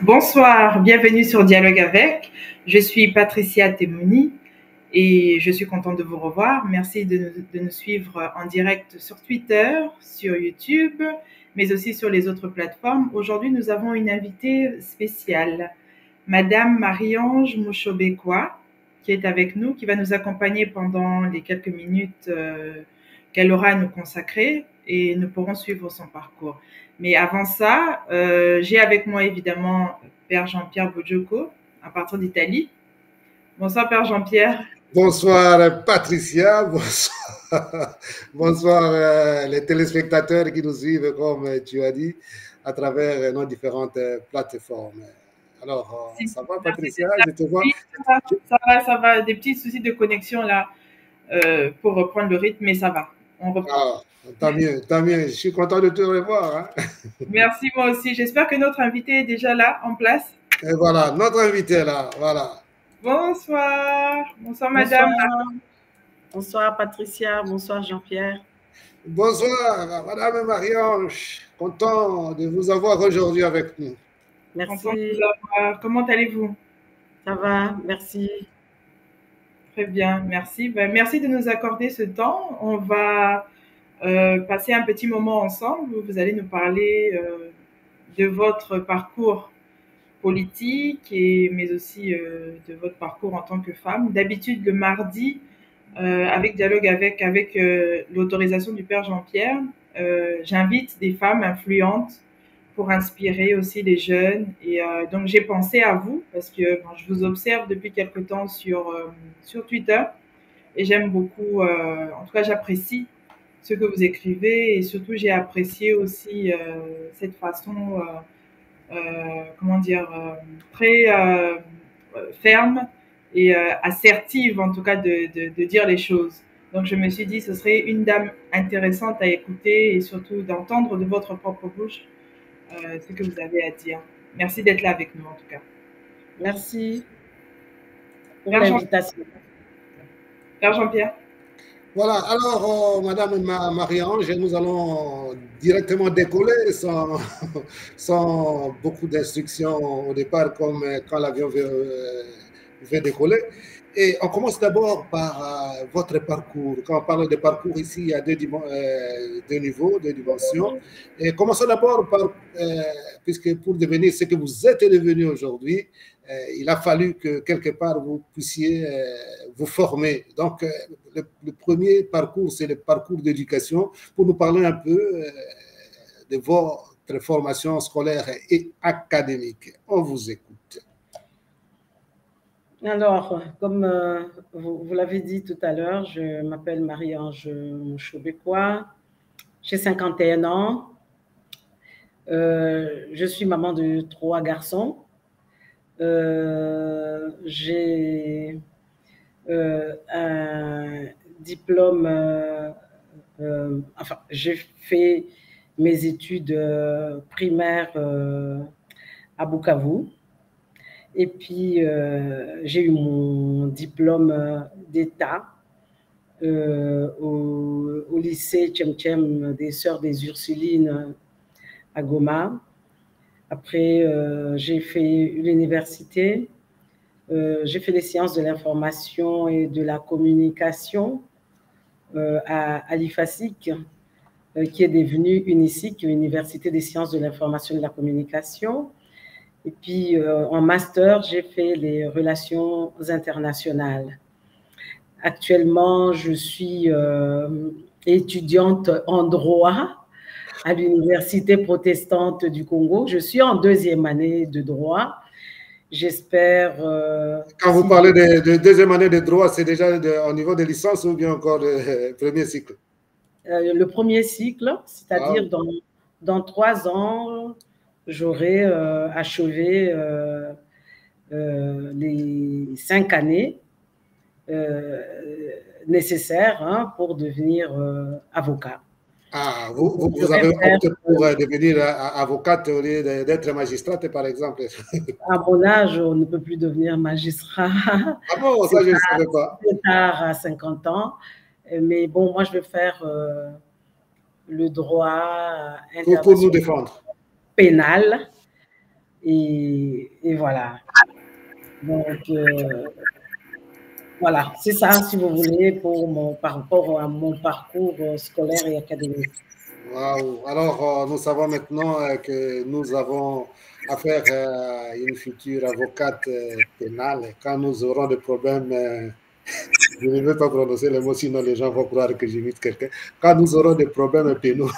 Bonsoir, bienvenue sur Dialogue avec. Je suis Patricia Temouni et je suis contente de vous revoir. Merci de nous suivre en direct sur Twitter, sur YouTube, mais aussi sur les autres plateformes. Aujourd'hui, nous avons une invitée spéciale, Madame Marie-Ange Mouchobekwa, qui est avec nous, qui va nous accompagner pendant les quelques minutes qu'elle aura à nous consacrer et nous pourrons suivre son parcours. Mais avant ça, j'ai avec moi évidemment Père Jean-Pierre Bojoko, à partir d'Italie. Bonsoir Père Jean-Pierre. Bonsoir Patricia, bonsoir les téléspectateurs qui nous suivent, comme tu as dit, à travers nos différentes plateformes. Alors, ça va Patricia, je te vois. Ça va, des petits soucis de connexion là pour reprendre le rythme, mais ça va, on reprend. Tant mieux, je suis content de te revoir. Hein. Merci, moi aussi. J'espère que notre invité est déjà là, en place. Et voilà, notre invité est là, voilà. Bonsoir, bonsoir madame. Bonsoir Patricia, bonsoir Jean-Pierre. Bonsoir madame Marie-Ange, content de vous avoir aujourd'hui avec nous. Merci. Content de vous avoir. Comment allez-vous? Ça va, merci. Très bien, merci. Merci de nous accorder ce temps. On va passer un petit moment ensemble où vous allez nous parler de votre parcours politique, mais aussi de votre parcours en tant que femme. D'habitude, le mardi, avec Dialogue avec l'autorisation du Père Jean-Pierre, j'invite des femmes influentes pour inspirer aussi les jeunes. Et donc, j'ai pensé à vous parce que je vous observe depuis quelque temps sur Twitter et j'aime beaucoup, en tout cas, j'apprécie ce que vous écrivez et surtout, j'ai apprécié aussi cette façon, très ferme et assertive, en tout cas, de dire les choses. Donc, je me suis dit, ce serait une dame intéressante à écouter et surtout d'entendre de votre propre bouche ce que vous avez à dire. Merci d'être là avec nous, en tout cas. Merci pour l'invitation. Père Jean-Pierre. Voilà, alors, Madame Marie-Ange, nous allons directement décoller sans beaucoup d'instructions au départ, comme quand l'avion veut décoller. Et on commence d'abord par votre parcours. Quand on parle de parcours ici, il y a deux niveaux, deux dimensions. Et commençons d'abord par, puisque pour devenir ce que vous êtes devenu aujourd'hui, il a fallu que quelque part vous puissiez vous former. Donc, le premier parcours, c'est le parcours d'éducation. Pour nous parler un peu de votre formation scolaire et académique. On vous écoute. Alors, comme vous l'avez dit tout à l'heure, je m'appelle Marie-Ange Mouchobekwa, j'ai 51 ans, je suis maman de 3 garçons, j'ai un diplôme, enfin, j'ai fait mes études primaires à Bukavu. Et puis, j'ai eu mon diplôme d'État au lycée Tchem des Sœurs des Ursulines à Goma. Après, j'ai fait l'université. J'ai fait les sciences de l'information et de la communication à l'IFASIC, qui est devenue UNISIC, Université des sciences de l'information et de la communication. Et puis, en master, j'ai fait les relations internationales. Actuellement, je suis étudiante en droit à l'Université protestante du Congo. Je suis en 2e année de droit. J'espère… Quand vous parlez de 2e année de droit, c'est déjà au niveau de licence ou bien encore le premier cycle? Le premier cycle, c'est-à-dire dans 3 ans, j'aurai achevé les 5 années nécessaires pour devenir avocat. Ah, Je vous vais avez faire, opté pour devenir avocate au lieu d'être magistrate, par exemple. à mon âge, on ne peut plus devenir magistrat. Ah bon, ça, je ne savais pas. C'est tard à 50 ans. Mais bon, moi, je vais faire le droit Pour nous international défendre. pénal. Et voilà. Donc, voilà, c'est ça, si vous voulez, par rapport à mon parcours scolaire et académique. Waouh. Alors, nous savons maintenant que nous avons affaire à une future avocate pénale. Quand nous aurons des problèmes, je ne veux pas prononcer le mot, sinon les gens vont croire que j'imite quelqu'un. Quand nous aurons des problèmes pénaux.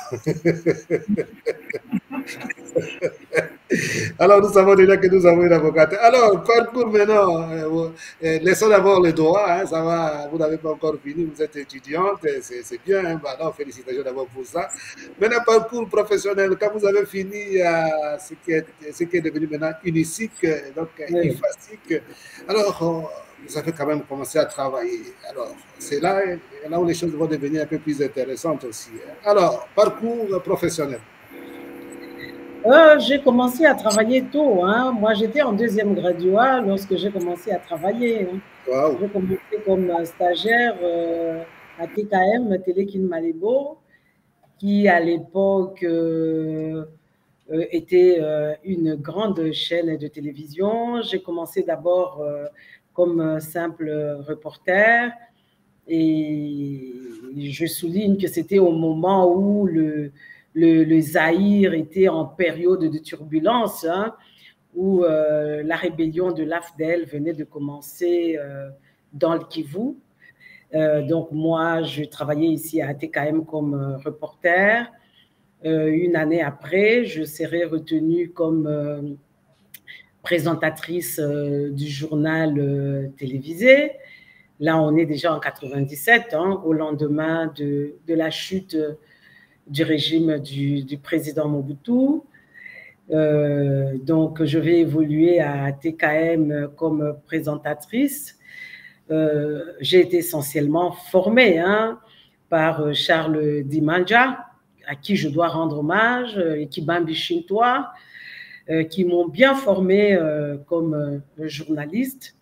Alors, nous savons déjà que nous avons une avocate. Alors, parcours maintenant, laissons d'abord le droit, hein, ça va, vous n'avez pas encore fini, vous êtes étudiante, c'est bien, hein, bah, non, félicitations d'abord pour ça. Maintenant, parcours professionnel, quand vous avez fini ce qui est devenu maintenant UNICIC, donc Oui. IFACIC, alors, vous avez quand même commencé à travailler. Alors, c'est là où les choses vont devenir un peu plus intéressantes aussi. Alors, parcours professionnel. J'ai commencé à travailler tôt. Hein. Moi, j'étais en deuxième graduat lorsque j'ai commencé à travailler. Hein. Waouh. J'ai commencé comme stagiaire à TKM, Télékin Malébo, qui à l'époque était une grande chaîne de télévision. J'ai commencé d'abord comme simple reporter et je souligne que c'était au moment où le Zaïre était en période de turbulence, hein, où la rébellion de l'AFDEL venait de commencer dans le Kivu. Donc moi, je travaillais ici à TKM comme reporter. Une année après, je serai retenue comme présentatrice du journal télévisé. Là, on est déjà en 97, hein, au lendemain de la chute du régime du président Mobutu. Donc, je vais évoluer à TKM comme présentatrice. J'ai été essentiellement formée par Charles Dimandja, à qui je dois rendre hommage, et Kibambi Shintoa, qui m'ont bien formée comme journaliste,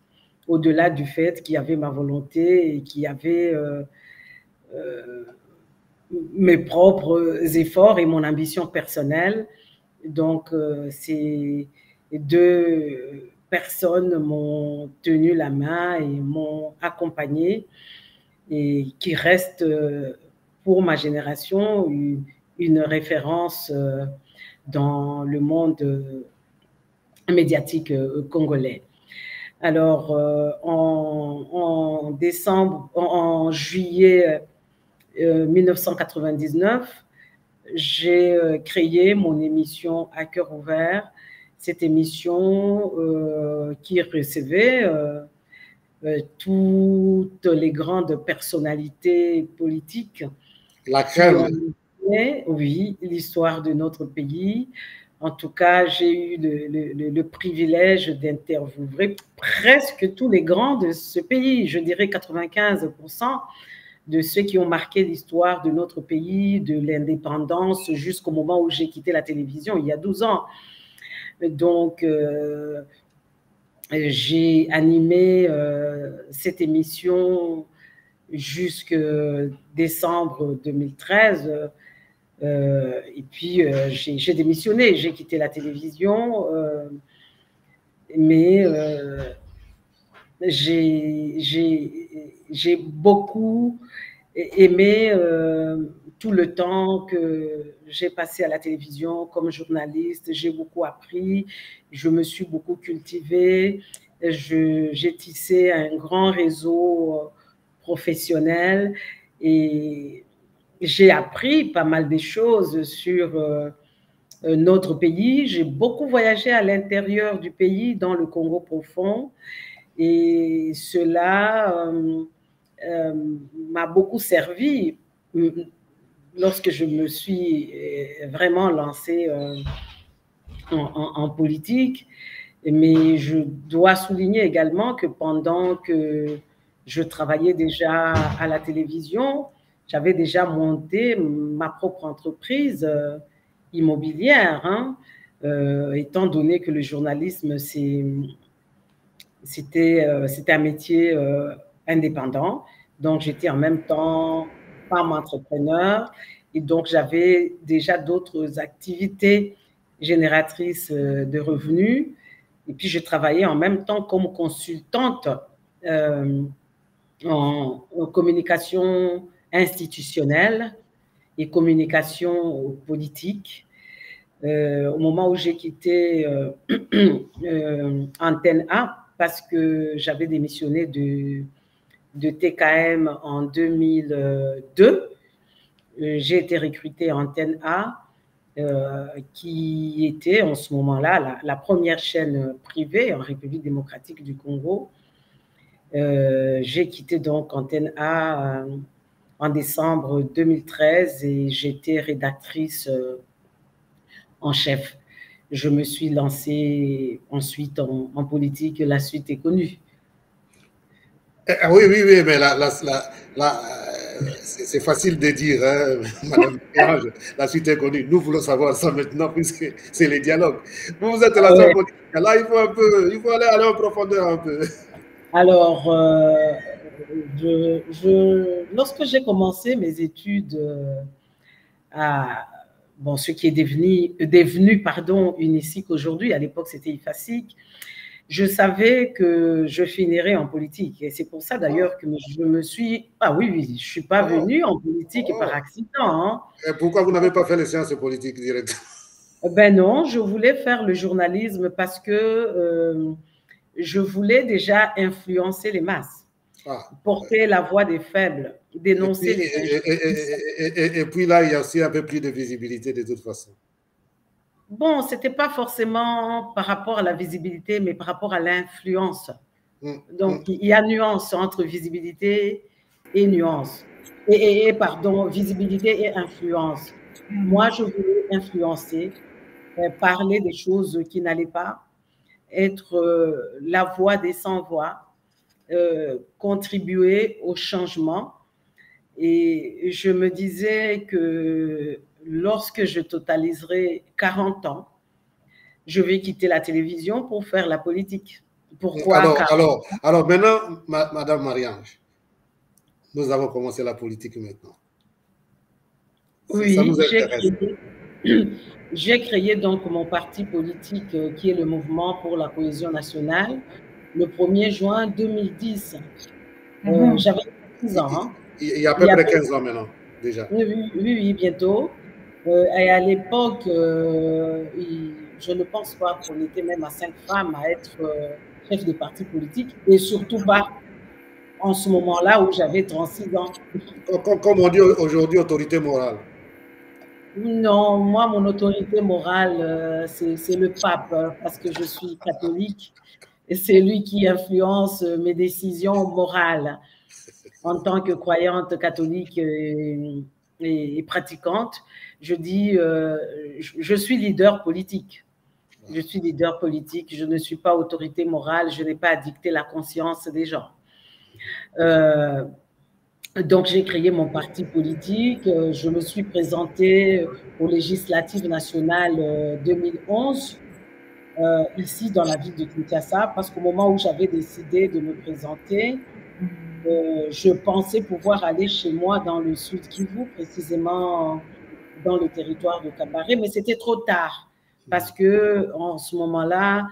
au-delà du fait qu'il y avait ma volonté et qu'il y avait mes propres efforts et mon ambition personnelle. Donc, ces deux personnes m'ont tenu la main et m'ont accompagnée et qui reste pour ma génération une référence dans le monde médiatique congolais. Alors, en juillet 1999, j'ai créé mon émission À cœur ouvert, cette émission qui recevait toutes les grandes personnalités politiques La qui ont crème. mené, oui, l'histoire de notre pays. En tout cas, j'ai eu le privilège d'interviewer presque tous les grands de ce pays, je dirais 95% de ceux qui ont marqué l'histoire de notre pays, de l'indépendance jusqu'au moment où j'ai quitté la télévision, il y a 12 ans. Donc, j'ai animé cette émission jusqu'en décembre 2013. Et puis, j'ai démissionné, j'ai quitté la télévision, mais j'ai beaucoup aimé tout le temps que j'ai passé à la télévision comme journaliste. J'ai beaucoup appris, je me suis beaucoup cultivée, j'ai tissé un grand réseau professionnel et j'ai appris pas mal de choses sur notre pays. J'ai beaucoup voyagé à l'intérieur du pays, dans le Congo profond, et cela m'a beaucoup servi lorsque je me suis vraiment lancée en politique. Mais je dois souligner également que pendant que je travaillais déjà à la télévision, j'avais déjà monté ma propre entreprise immobilière, hein, étant donné que le journalisme, c'était un métier indépendant. Donc, j'étais en même temps femme entrepreneur et donc j'avais déjà d'autres activités génératrices de revenus. Et puis, je travaillais en même temps comme consultante euh, en communication institutionnelle et communication politique. Au moment où j'ai quitté Antenne A, parce que j'avais démissionné de TKM en 2002, j'ai été recrutée à Antenne A, qui était en ce moment-là la première chaîne privée en République démocratique du Congo. J'ai quitté donc Antenne A en décembre 2013 et j'étais rédactrice en chef. Je me suis lancée ensuite en politique, la suite est connue. Oui, oui, oui, mais c'est facile de dire, hein, Madame Mélange, la suite est connue. Nous voulons savoir ça maintenant, puisque c'est les dialogues. Vous êtes la seule politique. Là, il faut aller en profondeur un peu. Alors, lorsque j'ai commencé mes études bon, ce qui est devenu UNISIC aujourd'hui, à l'époque c'était IFASIC, je savais que je finirais en politique. Et c'est pour ça d'ailleurs que je me suis... Ah oui, oui, je ne suis pas venue en politique par accident. Hein. Et pourquoi vous n'avez pas fait les sciences politiques directement? Ben non, je voulais faire le journalisme parce que je voulais déjà influencer les masses, porter la voix des faibles, dénoncer les injustices. Et puis là, il y a aussi un peu plus de visibilité de toute façon. Bon, ce n'était pas forcément par rapport à la visibilité, mais par rapport à l'influence. Donc, il y a nuance entre visibilité et nuance. Pardon, visibilité et influence. Moi, je voulais influencer, parler des choses qui n'allaient pas, être la voix des sans-voix, contribuer au changement. Et je me disais que lorsque je totaliserai 40 ans, je vais quitter la télévision pour faire la politique. Pourquoi? Alors maintenant, Madame Marie-Ange, nous avons commencé la politique maintenant. Oui, j'ai créé donc mon parti politique qui est le Mouvement pour la cohésion nationale le 1er juin 2010. J'avais 6 ans. Hein. Il y a à peu près 15 ans maintenant, déjà. Oui, bientôt. Et à l'époque, je ne pense pas qu'on était même à 5 femmes à être chef de parti politique, et surtout pas en ce moment-là où j'avais 36 ans. Comme on dit aujourd'hui, autorité morale. Non, moi, mon autorité morale, c'est le pape, parce que je suis catholique, et c'est lui qui influence mes décisions morales. En tant que croyante catholique et pratiquante, je dis, je suis leader politique. Je suis leader politique, je ne suis pas autorité morale, je n'ai pas à dicter la conscience des gens. Donc, j'ai créé mon parti politique, je me suis présentée aux législatives nationales 2011, ici dans la ville de Kinshasa, parce qu'au moment où j'avais décidé de me présenter, je pensais pouvoir aller chez moi dans le Sud Kivu, précisément dans le territoire de Kabaré, mais c'était trop tard parce que en ce moment-là,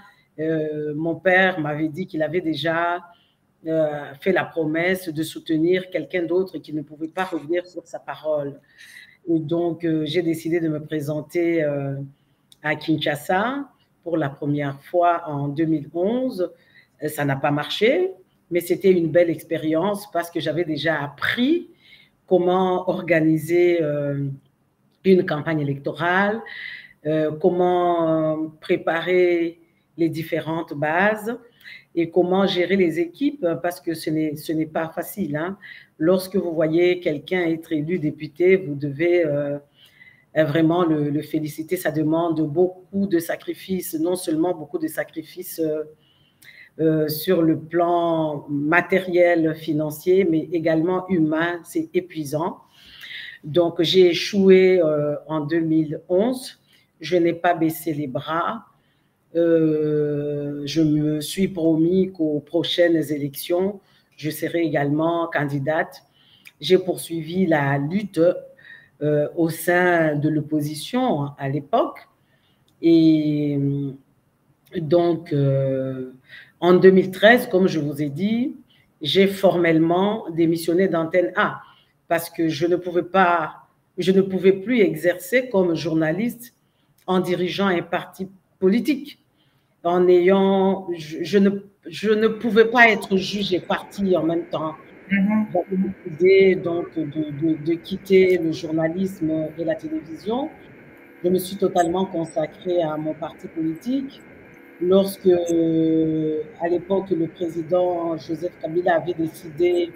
mon père m'avait dit qu'il avait déjà fait la promesse de soutenir quelqu'un d'autre qui ne pouvait pas revenir sur sa parole. Et donc, j'ai décidé de me présenter à Kinshasa pour la première fois en 2011. Ça n'a pas marché, mais c'était une belle expérience parce que j'avais déjà appris comment organiser une campagne électorale, comment préparer les différentes bases et comment gérer les équipes, parce que ce n'est pas facile. Hein. Lorsque vous voyez quelqu'un être élu député, vous devez vraiment le féliciter. Ça demande beaucoup de sacrifices, non seulement beaucoup de sacrifices sur le plan matériel, financier, mais également humain. C'est épuisant. Donc, j'ai échoué en 2011. Je n'ai pas baissé les bras. Je me suis promis qu'aux prochaines élections, je serai également candidate. J'ai poursuivi la lutte au sein de l'opposition à l'époque. Et donc, en 2013, comme je vous ai dit, j'ai formellement démissionné d'Antenne A parce que je ne pouvais plus exercer comme journaliste en dirigeant un parti politique. Je ne pouvais pas être juge et partie en même temps. J'avais décidé donc de quitter le journalisme et la télévision. Je me suis totalement consacrée à mon parti politique. Lorsque, à l'époque, le président Joseph Kabila avait décidé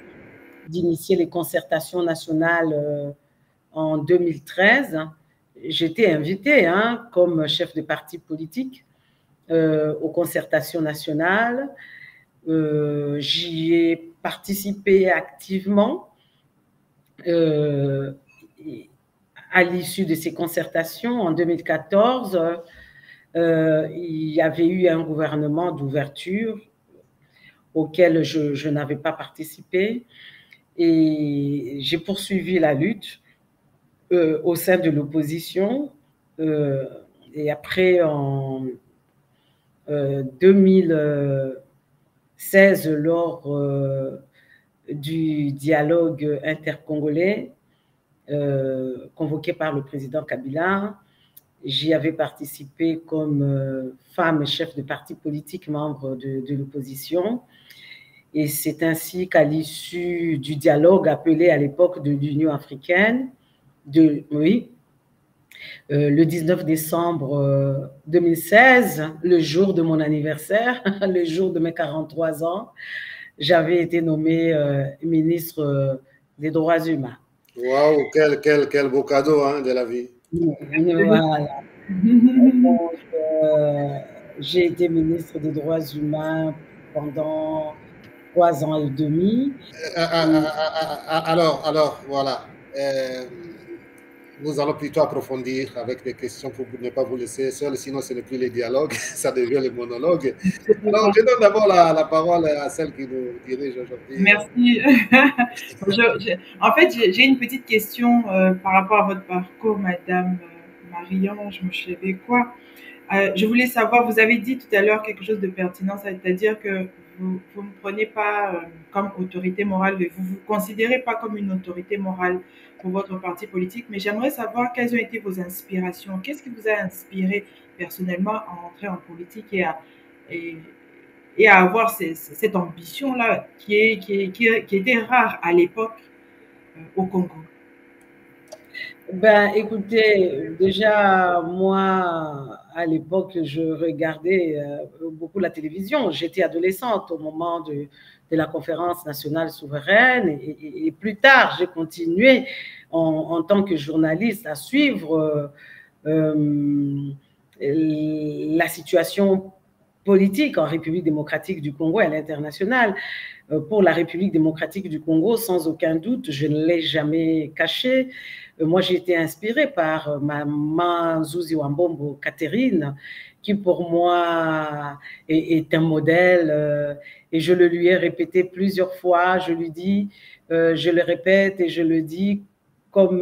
d'initier les concertations nationales en 2013, j'étais invitée comme chef de parti politique aux concertations nationales. J'y ai participé activement. À l'issue de ces concertations, en 2014, il y avait eu un gouvernement d'ouverture auquel je n'avais pas participé et j'ai poursuivi la lutte au sein de l'opposition. Et après, en 2016, lors du dialogue intercongolais convoqué par le président Kabila, j'y avais participé comme femme chef de parti politique, membre de l'opposition. Et c'est ainsi qu'à l'issue du dialogue appelé à l'époque de l'Union africaine, le 19 décembre 2016, le jour de mon anniversaire, le jour de mes 43 ans, j'avais été nommée ministre des Droits humains. Waouh, quel beau cadeau de la vie. Voilà. Donc, j'ai été ministre des Droits humains pendant 3 ans et demi. Alors, voilà. Nous allons plutôt approfondir avec des questions pour ne pas vous laisser seul, sinon ce n'est plus les dialogues, ça devient les monologues. Alors, je donne d'abord la parole à celle qui nous dirige aujourd'hui. Merci. En fait, j'ai une petite question par rapport à votre parcours, Madame Marie-Ange Mouchébékwa. Je voulais savoir, vous avez dit tout à l'heure quelque chose de pertinent, c'est-à-dire que vous ne prenez pas comme autorité morale, vous vous considérez pas comme une autorité morale pour votre parti politique, mais j'aimerais savoir quelles ont été vos inspirations. Qu'est-ce qui vous a inspiré personnellement à entrer en politique et à avoir cette ambition-là qui était rare à l'époque au Congo? Ben, écoutez, déjà, moi, à l'époque, je regardais beaucoup la télévision. J'étais adolescente au moment de la conférence nationale souveraine et plus tard, j'ai continué en tant que journaliste à suivre la situation politique en République démocratique du Congo et à l'international. Pour la République démocratique du Congo, sans aucun doute, je ne l'ai jamais caché. Moi, j'ai été inspirée par ma maman Zuzi Wambombo Catherine, qui pour moi est un modèle. Et je le lui ai répété plusieurs fois. Je lui dis, je le répète et je le dis comme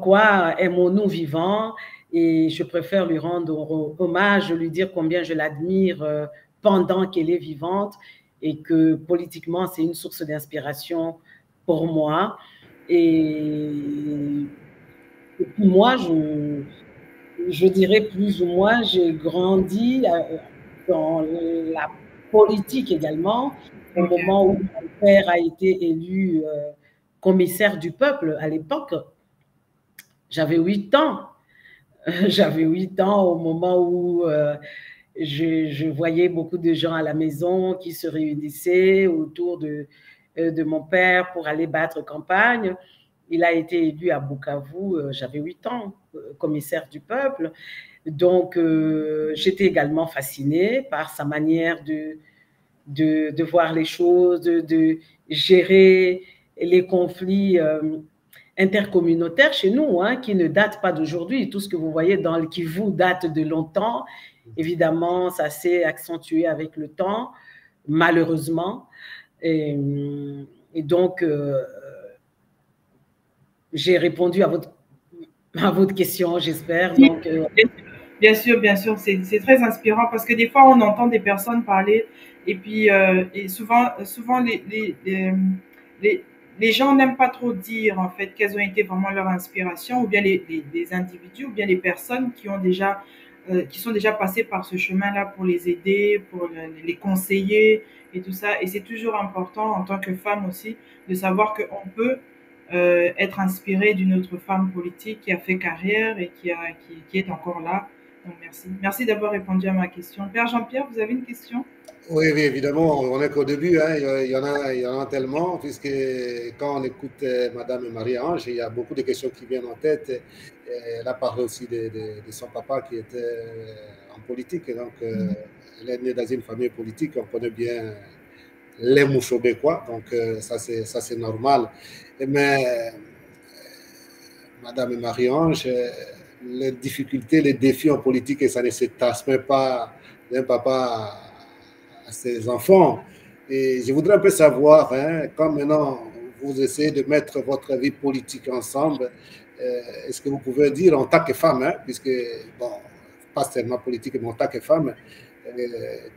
quoi aimons-nous vivants. Et je préfère lui rendre hommage, lui dire combien je l'admire pendant qu'elle est vivante et que politiquement, c'est une source d'inspiration pour moi. Et puis moi, je dirais plus ou moins, j'ai grandi dans la politique également, au moment où mon père a été élu commissaire du peuple à l'époque. J'avais 8 ans. J'avais 8 ans au moment où je voyais beaucoup de gens à la maison qui se réunissaient autour de mon père pour aller battre campagne. Il a été élu à Bukavu, j'avais 8 ans, commissaire du peuple. Donc, j'étais également fascinée par sa manière de voir les choses, de gérer les conflits intercommunautaires chez nous, hein, qui ne datent pas d'aujourd'hui. Tout ce que vous voyez dans le Kivu date de longtemps. Évidemment, ça s'est accentué avec le temps, malheureusement. Et donc, j'ai répondu à votre question, j'espère. Oui, Donc, bien sûr, c'est très inspirant parce que des fois, on entend des personnes parler et puis et souvent les, les gens n'aiment pas trop dire en fait quelles ont été vraiment leur inspiration ou bien les individus ou bien les personnes qui sont déjà passées par ce chemin-là pour les aider, pour les conseiller et tout ça. Et c'est toujours important en tant que femme aussi de savoir qu'on peut être inspiré d'une autre femme politique qui a fait carrière et qui est encore là. Donc, merci. Merci d'avoir répondu à ma question. Père Jean-Pierre, vous avez une question? Oui, oui, évidemment, on n'est qu'au début, hein. Il y en a tellement, puisque quand on écoute Madame Marie-Ange, il y a beaucoup de questions qui viennent en tête. Elle a parlé aussi de son papa qui était en politique, et donc elle est née dans une famille politique, on connaît bien les Mouchobécois, donc ça c'est normal. Mais Madame Marie-Ange, les difficultés, les défis en politique, et ça ne se transmet pas d'un papa à ses enfants. Et je voudrais un peu savoir, hein, quand maintenant vous essayez de mettre votre vie politique ensemble, est-ce que vous pouvez dire en tant que femme, hein, puisque, bon, pas seulement politique, mais en tant que femme,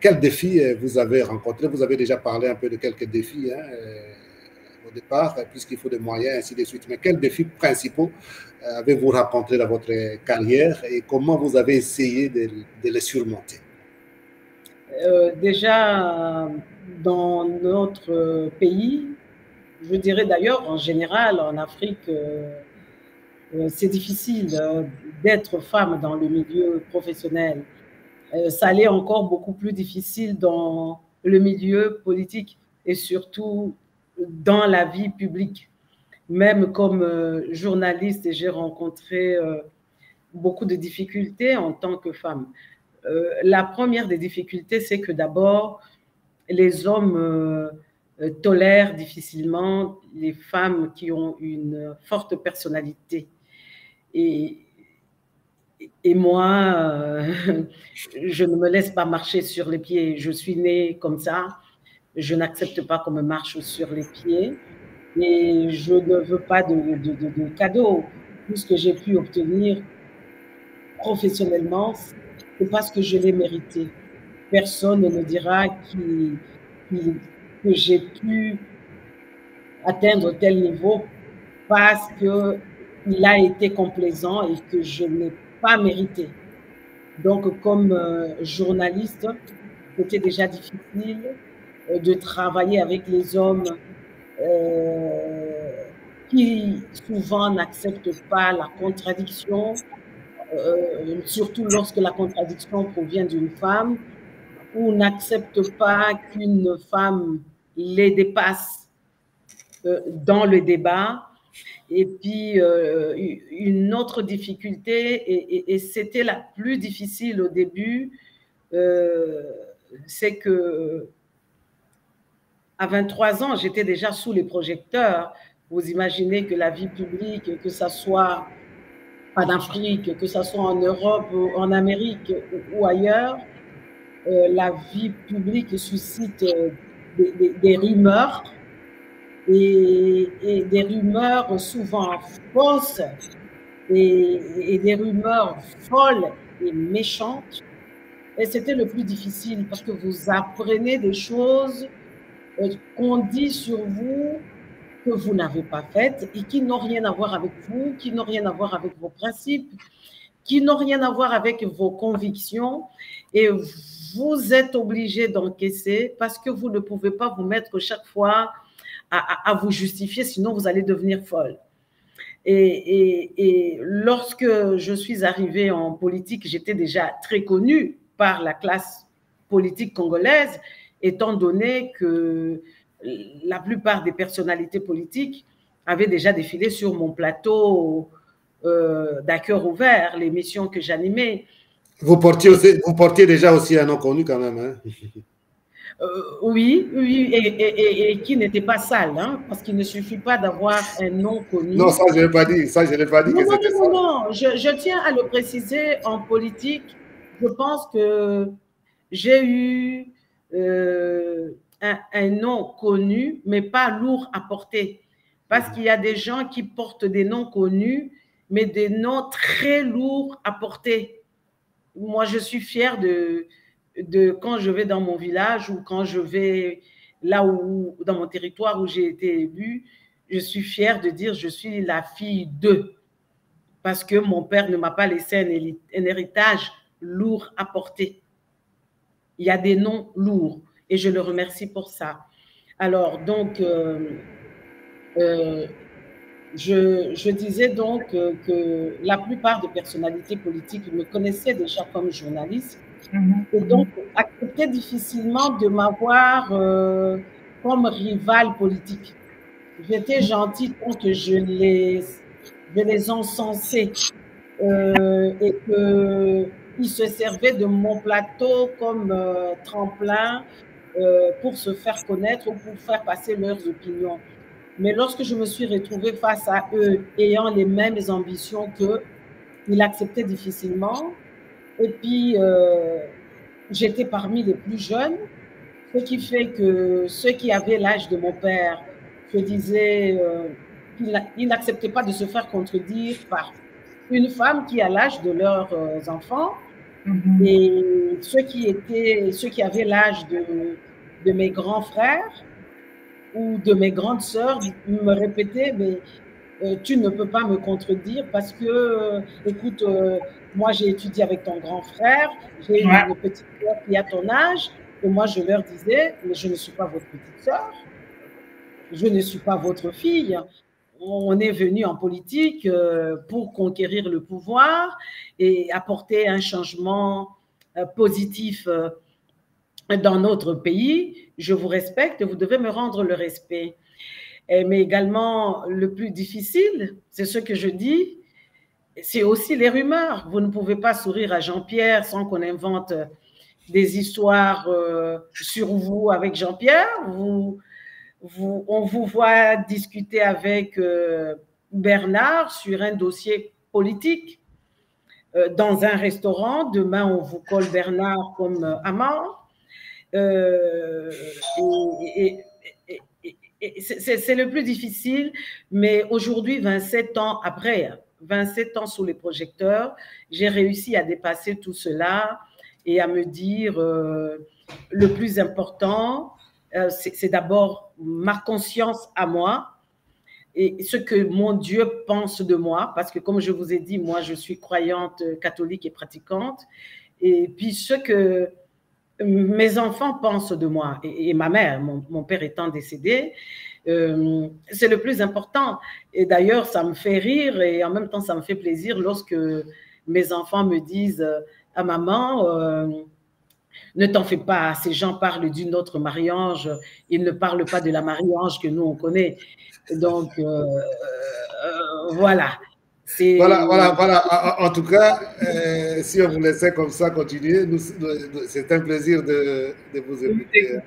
quels défis vous avez rencontrés? Vous avez déjà parlé un peu de quelques défis, hein, au départ, puisqu'il faut des moyens, ainsi de suite. Mais quels défis principaux avez-vous rencontrés dans votre carrière et comment vous avez essayé de les surmonter? Déjà, dans notre pays, je dirais d'ailleurs en général, en Afrique, c'est difficile d'être femme dans le milieu professionnel. Ça l'est encore beaucoup plus difficile dans le milieu politique et surtout dans la vie publique. Même comme journaliste, j'ai rencontré beaucoup de difficultés en tant que femme. La première des difficultés, c'est que d'abord, les hommes tolèrent difficilement les femmes qui ont une forte personnalité. Et moi, je ne me laisse pas marcher sur les pieds. Je suis née comme ça. Je n'accepte pas qu'on me marche sur les pieds. Et je ne veux pas de cadeaux. Tout ce que j'ai pu obtenir professionnellement, c'est parce que je l'ai mérité. Personne ne me dira que j'ai pu atteindre tel niveau parce qu'il a été complaisant et que je n'ai pas mérité. Donc, comme journaliste, c'était déjà difficile de travailler avec les hommes qui souvent n'acceptent pas la contradiction, surtout lorsque la contradiction provient d'une femme, ou n'acceptent pas qu'une femme les dépasse dans le débat. Et puis, une autre difficulté, et c'était la plus difficile au début, c'est que à 23 ans, j'étais déjà sous les projecteurs. Vous imaginez que la vie publique, que ce soit en Afrique, que ce soit en Europe, en Amérique ou ailleurs, la vie publique suscite des rumeurs et des rumeurs souvent fausses et des rumeurs folles et méchantes. Et c'était le plus difficile parce que vous apprenez des choses qu'on dit sur vous que vous n'avez pas faites et qui n'ont rien à voir avec vous, qui n'ont rien à voir avec vos principes, qui n'ont rien à voir avec vos convictions. Et vous êtes obligé d'encaisser parce que vous ne pouvez pas vous mettre chaque fois à vous justifier, sinon vous allez devenir folle. Et lorsque je suis arrivée en politique, j'étais déjà très connue par la classe politique congolaise, étant donné que la plupart des personnalités politiques avaient déjà défilé sur mon plateau d'À cœur ouvert, l'émission que j'animais. Vous portiez déjà aussi un nom connu quand même, hein? Oui, oui, et qui n'était pas sale, hein, parce qu'il ne suffit pas d'avoir un nom Non, connu. ça, je n'ai pas dit. Ça, je n'ai pas dit Non, que non, c'était non, ça. non, non. Je tiens à le préciser en politique. Je pense que j'ai eu un nom connu, mais pas lourd à porter. Parce qu'il y a des gens qui portent des noms connus, mais des noms très lourds à porter. Moi, je suis fière de quand je vais dans mon village ou quand je vais là où, dans mon territoire où j'ai été élue, je suis fière de dire je suis la fille d'eux parce que mon père ne m'a pas laissé un héritage lourd à porter. Il y a des noms lourds et je le remercie pour ça. Alors, donc, euh, je disais donc que la plupart des personnalités politiques me connaissaient déjà comme journaliste et donc acceptaient difficilement de m'avoir comme rival politique. J'étais gentille tant que je les encensais et qu'ils se servaient de mon plateau comme tremplin pour se faire connaître ou pour faire passer leurs opinions. Mais lorsque je me suis retrouvée face à eux ayant les mêmes ambitions qu'eux, ils acceptaient difficilement. Et puis, j'étais parmi les plus jeunes, ce qui fait que ceux qui avaient l'âge de mon père se disaient qu'ils n'acceptaient pas de se faire contredire par une femme qui a l'âge de leurs enfants. Et ceux qui avaient l'âge de mes grands frères ou de mes grandes sœurs me répétaient, mais tu ne peux pas me contredire parce que, écoute, moi j'ai étudié avec ton grand frère, j'ai Ouais. une petite sœur qui a ton âge, et moi je leur disais, mais je ne suis pas votre petite sœur, je ne suis pas votre fille. On est venu en politique pour conquérir le pouvoir et apporter un changement positif dans notre pays. Je vous respecte et vous devez me rendre le respect. Mais également, le plus difficile, c'est ce que je dis, c'est aussi les rumeurs. Vous ne pouvez pas sourire à Jean-Pierre sans qu'on invente des histoires sur vous avec Jean-Pierre. On vous voit discuter avec Bernard sur un dossier politique dans un restaurant. Demain, on vous colle Bernard comme amant. Euh, et, et, c'est le plus difficile, mais aujourd'hui, 27 ans après, 27 ans sous les projecteurs, j'ai réussi à dépasser tout cela et à me dire le plus important, c'est d'abord ma conscience à moi et ce que mon Dieu pense de moi, parce que comme je vous ai dit, moi je suis croyante catholique et pratiquante, et puis ce que mes enfants pensent de moi et ma mère, mon père étant décédé, c'est le plus important. Et d'ailleurs, ça me fait rire et en même temps, ça me fait plaisir lorsque mes enfants me disent à maman, ne t'en fais pas, ces gens parlent d'une autre Marie-Ange, ils ne parlent pas de la Marie-Ange que nous, on connaît. Donc, voilà. Voilà, C'est voilà, voilà. En tout cas, si on vous laissait comme ça continuer, c'est un plaisir de vous écouter.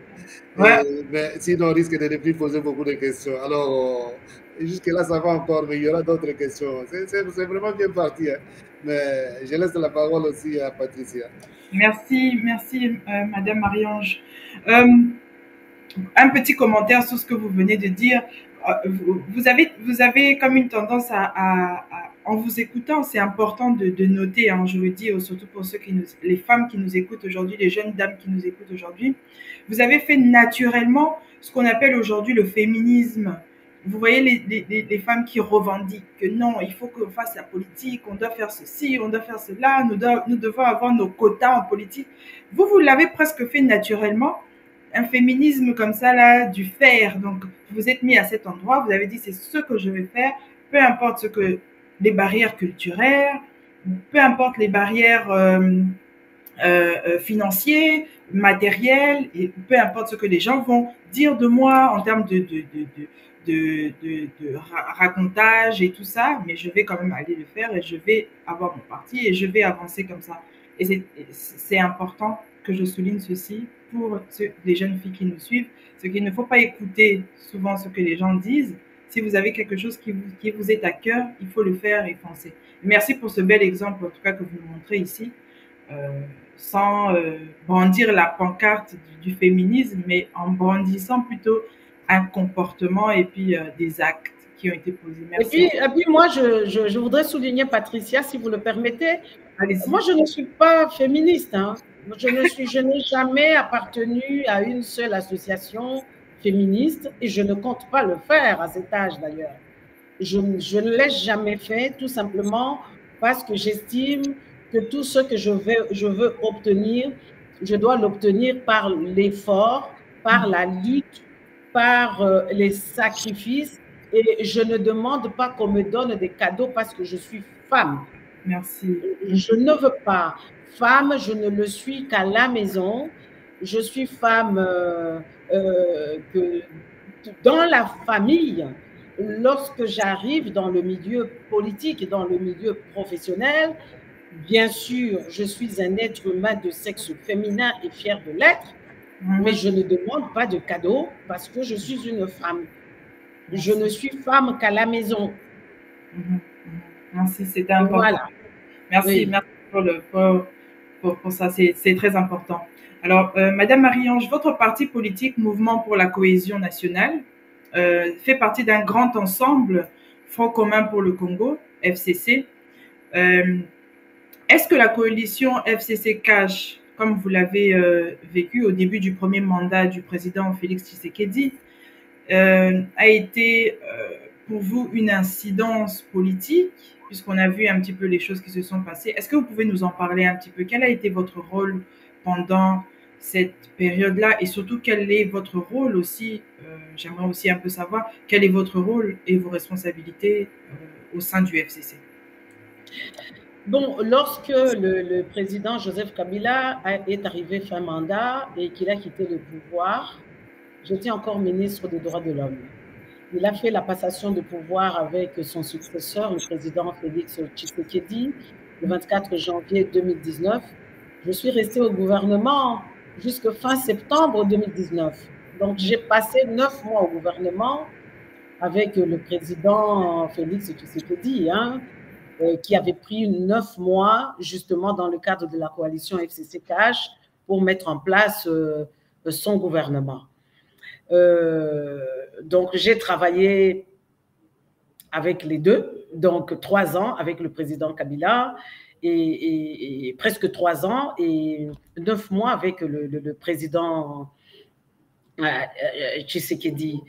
Ouais. Mais sinon, on risque de ne plus poser beaucoup de questions. Alors, jusque-là, ça va encore, mais il y aura d'autres questions. C'est vraiment bien parti. Hein. Mais je laisse la parole aussi à Patricia. Merci, merci, Madame Marie-Ange. Un petit commentaire sur ce que vous venez de dire. Vous avez comme une tendance en vous écoutant, c'est important de noter, hein, je le dis surtout pour les femmes qui nous écoutent aujourd'hui, les jeunes dames qui nous écoutent aujourd'hui. Vous avez fait naturellement ce qu'on appelle aujourd'hui le féminisme. Vous voyez les femmes qui revendiquent que non, il faut qu'on fasse la politique, on doit faire ceci, on doit faire cela, nous devons avoir nos quotas en politique. Vous l'avez presque fait naturellement, un féminisme comme ça, là, du faire. Donc, vous vous êtes mis à cet endroit, vous avez dit c'est ce que je vais faire, peu importe ce que les barrières culturelles, peu importe les barrières financières, matérielles, et peu importe ce que les gens vont dire de moi en termes de racontage et tout ça, mais je vais quand même aller le faire et je vais avoir mon parti et je vais avancer comme ça. Et c'est important que je souligne ceci pour les jeunes filles qui nous suivent, c'est qu'il ne faut pas écouter souvent ce que les gens disent. Si vous avez quelque chose qui vous est à cœur, il faut le faire et foncer. Merci pour ce bel exemple, en tout cas, que vous nous montrez ici, sans brandir la pancarte du féminisme, mais en brandissant plutôt un comportement et puis des actes qui ont été posés. Merci. Et puis moi, je voudrais souligner, Patricia, si vous le permettez, moi, je ne suis pas féministe. Hein. Je n'ai jamais appartenu à une seule association féministe et je ne compte pas le faire à cet âge d'ailleurs. Je ne l'ai jamais fait tout simplement parce que j'estime que tout ce que je veux obtenir, je dois l'obtenir par l'effort, par la lutte, par les sacrifices et je ne demande pas qu'on me donne des cadeaux parce que je suis femme. Merci. Je ne veux pas. Femme, je ne le suis qu'à la maison. Je suis femme que dans la famille. Lorsque j'arrive dans le milieu politique et dans le milieu professionnel, bien sûr, je suis un être humain de sexe féminin et fier de l'être, mais je ne demande pas de cadeaux parce que je suis une femme. Je ne suis femme qu'à la maison. Merci, c'est important. Voilà. Merci, oui. Merci pour ça, c'est très important. Alors, Madame Marie-Ange, votre parti politique Mouvement pour la cohésion nationale fait partie d'un grand ensemble, Front commun pour le Congo, FCC. Est-ce que la coalition FCC-CACH, comme vous l'avez vécu au début du premier mandat du président Félix Tshisekedi, a été pour vous une incidence politique, puisqu'on a vu un petit peu les choses qui se sont passées? Est-ce que vous pouvez nous en parler un petit peu? Quel a été votre rôle pendant cette période-là et surtout quel est votre rôle aussi, j'aimerais aussi un peu savoir, quel est votre rôle et vos responsabilités au sein du FCC? Bon, lorsque le président Joseph Kabila est arrivé fin mandat et qu'il a quitté le pouvoir, j'étais encore ministre des Droits de l'Homme. Il a fait la passation de pouvoir avec son successeur, le président Félix Tshisekedi, le 24 janvier 2019. Je suis restée au gouvernement jusqu'à fin septembre 2019. Donc, j'ai passé 9 mois au gouvernement avec le président Félix Tshisekedi, qui avait pris 9 mois justement dans le cadre de la coalition FCC-CACH pour mettre en place son gouvernement. Donc, j'ai travaillé avec les deux, donc 3 ans avec le président Kabila et presque 3 ans et 9 mois avec le président Tshisekedi.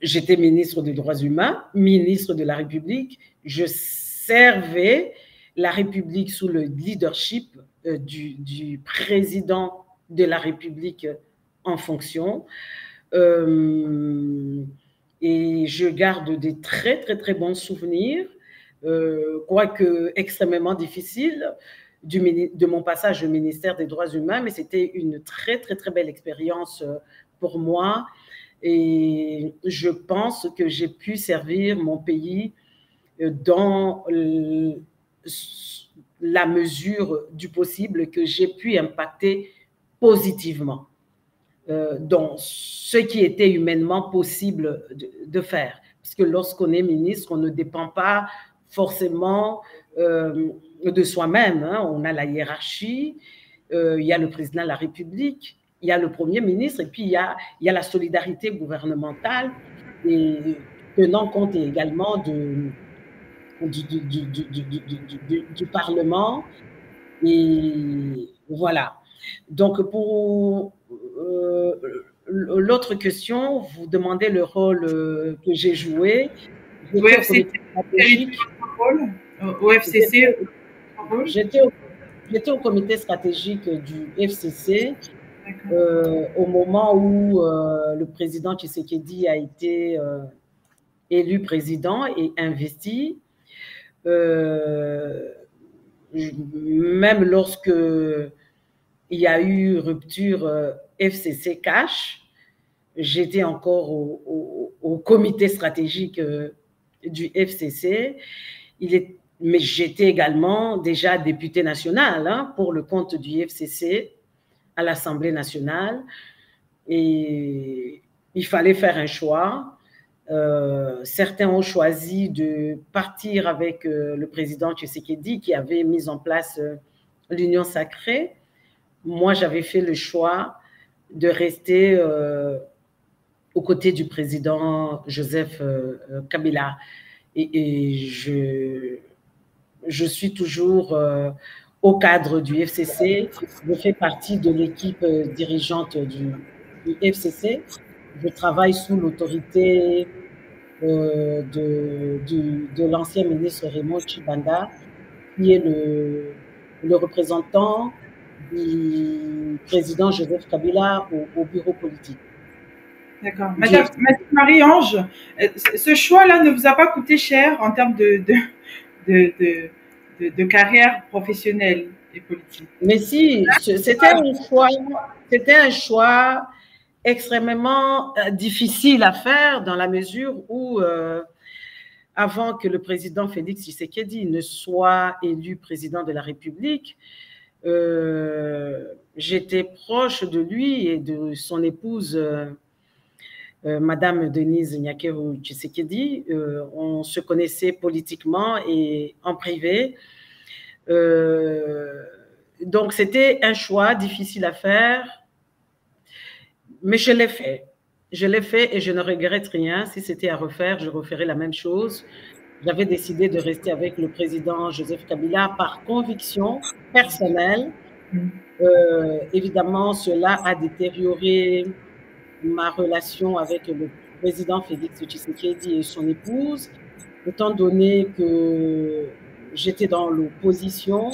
J'étais ministre des Droits humains, ministre de la République. Je servais la République sous le leadership du président de la République en fonction. Et je garde des très, très, très bons souvenirs, quoique extrêmement difficiles, de mon passage au ministère des Droits humains, mais c'était une très, très, très belle expérience pour moi. Et je pense que j'ai pu servir mon pays dans la mesure du possible, que j'ai pu impacter positivement dans ce qui était humainement possible de faire. Puisque lorsqu'on est ministre, on ne dépend pas forcément de soi-même. On a la hiérarchie, il y a le président de la République, il y a le Premier ministre, et puis il y a la solidarité gouvernementale, et tenant compte également du Parlement. Et voilà. Donc, pour l'autre question, vous demandez le rôle que j'ai joué. Au FCC, j'étais au comité stratégique du FCC au moment où le président Tshisekedi a été élu président et investi. Même lorsque il y a eu rupture FCC-CACH, j'étais encore au comité stratégique du FCC. Mais j'étais également déjà députée nationale pour le compte du FCC. à l'Assemblée nationale et il fallait faire un choix. Certains ont choisi de partir avec le président Tshisekedi qui avait mis en place l'Union sacrée. Moi, j'avais fait le choix de rester aux côtés du président Joseph Kabila. Et je suis toujours au cadre du FCC. Je fais partie de l'équipe dirigeante du FCC. Je travaille sous l'autorité de l'ancien ministre Raymond Tshibanda, qui est le représentant du président Joseph Kabila au bureau politique. D'accord. Madame Marie-Ange, ce choix-là ne vous a pas coûté cher en termes de carrière professionnelle et politique? Mais si, c'était un choix extrêmement difficile à faire dans la mesure où, avant que le président Félix Tshisekedi ne soit élu président de la République, j'étais proche de lui et de son épouse, Madame Denise Nyakeru Tshisekedi. On se connaissait politiquement et en privé. Donc, c'était un choix difficile à faire, mais je l'ai fait. Je l'ai fait et je ne regrette rien. Si c'était à refaire, je referais la même chose. J'avais décidé de rester avec le président Joseph Kabila par conviction personnelle. Évidemment, cela a détérioré ma relation avec le président Félix Tshisekedi et son épouse, étant donné que j'étais dans l'opposition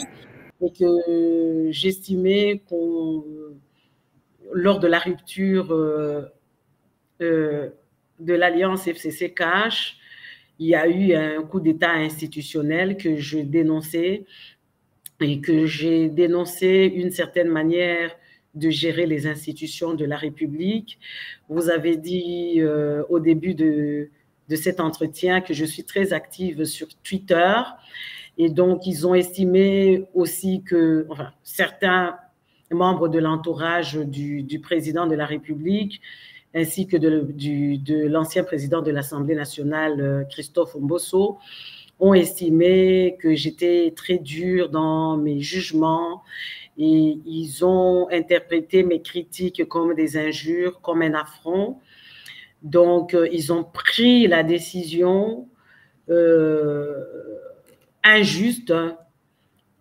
et que j'estimais lors de la rupture de l'alliance FCC-CAH, il y a eu un coup d'État institutionnel que je dénonçais et que j'ai dénoncé une certaine manière de gérer les institutions de la République. Vous avez dit au début de cet entretien que je suis très active sur Twitter. Et donc, ils ont estimé aussi que certains membres de l'entourage du président de la République, ainsi que de l'ancien président de l'Assemblée nationale, Christophe Mbosso, ont estimé que j'étais très dure dans mes jugements et ils ont interprété mes critiques comme des injures, comme un affront. Donc, ils ont pris la décision injuste,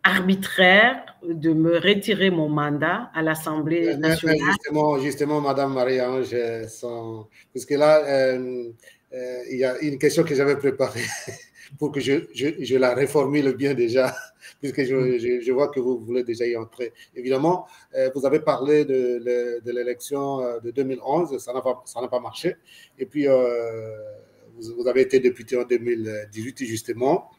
arbitraire, de me retirer mon mandat à l'Assemblée nationale. Justement, Madame Marie-Ange, puisque là, il y a une question que j'avais préparée pour que je la reformule bien déjà, puisque je vois que vous voulez déjà y entrer. Évidemment, vous avez parlé de l'élection de 2011, ça n'a pas marché. Et puis, vous avez été député en 2018, justement.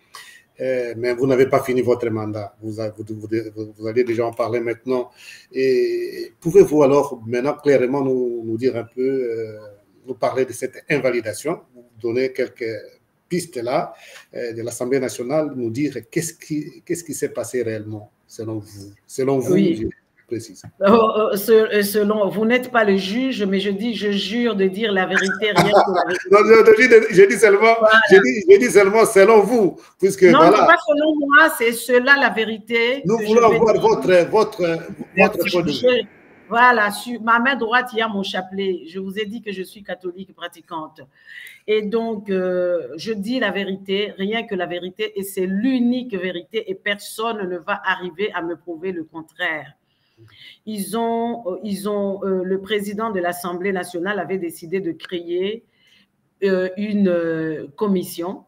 Mais vous n'avez pas fini votre mandat. Vous allez déjà en parler maintenant. Et pouvez-vous alors maintenant clairement nous dire un peu, nous parler de cette invalidation, vous donner quelques pistes là de l'Assemblée nationale, nous dire qu'est-ce qui s'est passé réellement selon vous, oui. Je précise. Selon vous n'êtes pas le juge, mais je jure de dire la vérité, rien que la vérité. Non, je dis seulement, voilà. je dis seulement selon vous, puisque non, voilà. Non, pas selon moi, c'est cela la vérité. Nous voulons voir votre point de vue. Voilà, sur ma main droite, il y a mon chapelet. Je vous ai dit que je suis catholique pratiquante. Et donc, je dis la vérité, rien que la vérité, et c'est l'unique vérité, et personne ne va arriver à me prouver le contraire. Le président de l'Assemblée nationale avait décidé de créer une commission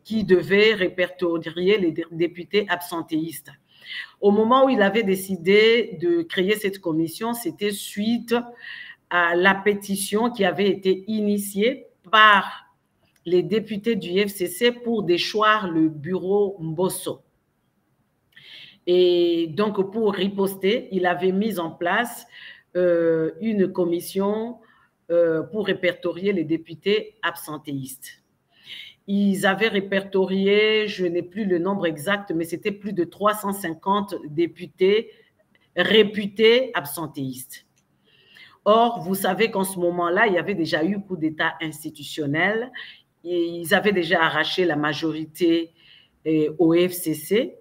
qui devait répertorier les députés absentéistes. Au moment où il avait décidé de créer cette commission, c'était suite à la pétition qui avait été initiée par les députés du FCC pour déchoir le bureau Mbosso. Et donc, pour riposter, il avait mis en place une commission pour répertorier les députés absentéistes. ils avaient répertorié, je n'ai plus le nombre exact, mais c'était plus de 350 députés réputés absentéistes. Or, vous savez qu'en ce moment-là, il y avait déjà eu coup d'État institutionnel. Et ils avaient déjà arraché la majorité au FCC.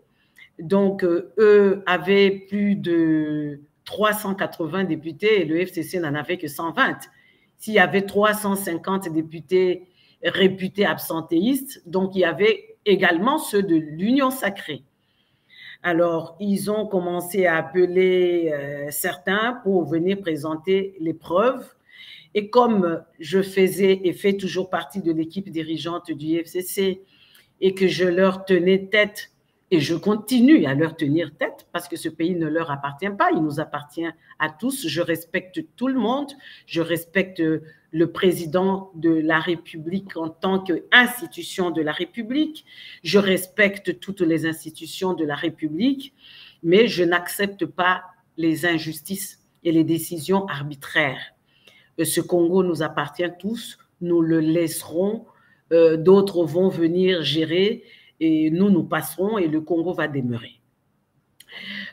Donc, eux avaient plus de 380 députés et le FCC n'en avait que 120. S'il y avait 350 députés réputés absentéistes, donc il y avait également ceux de l'Union sacrée. Alors, ils ont commencé à appeler certains pour venir présenter les preuves. Et comme je faisais et fais toujours partie de l'équipe dirigeante du FCC et que je leur tenais tête, et je continue à leur tenir tête parce que ce pays ne leur appartient pas, il nous appartient à tous. Je respecte tout le monde, je respecte le président de la République en tant qu'institution de la République, je respecte toutes les institutions de la République, mais je n'accepte pas les injustices et les décisions arbitraires. Ce Congo nous appartient tous, nous le laisserons, d'autres vont venir gérer et nous passerons et le Congo va demeurer.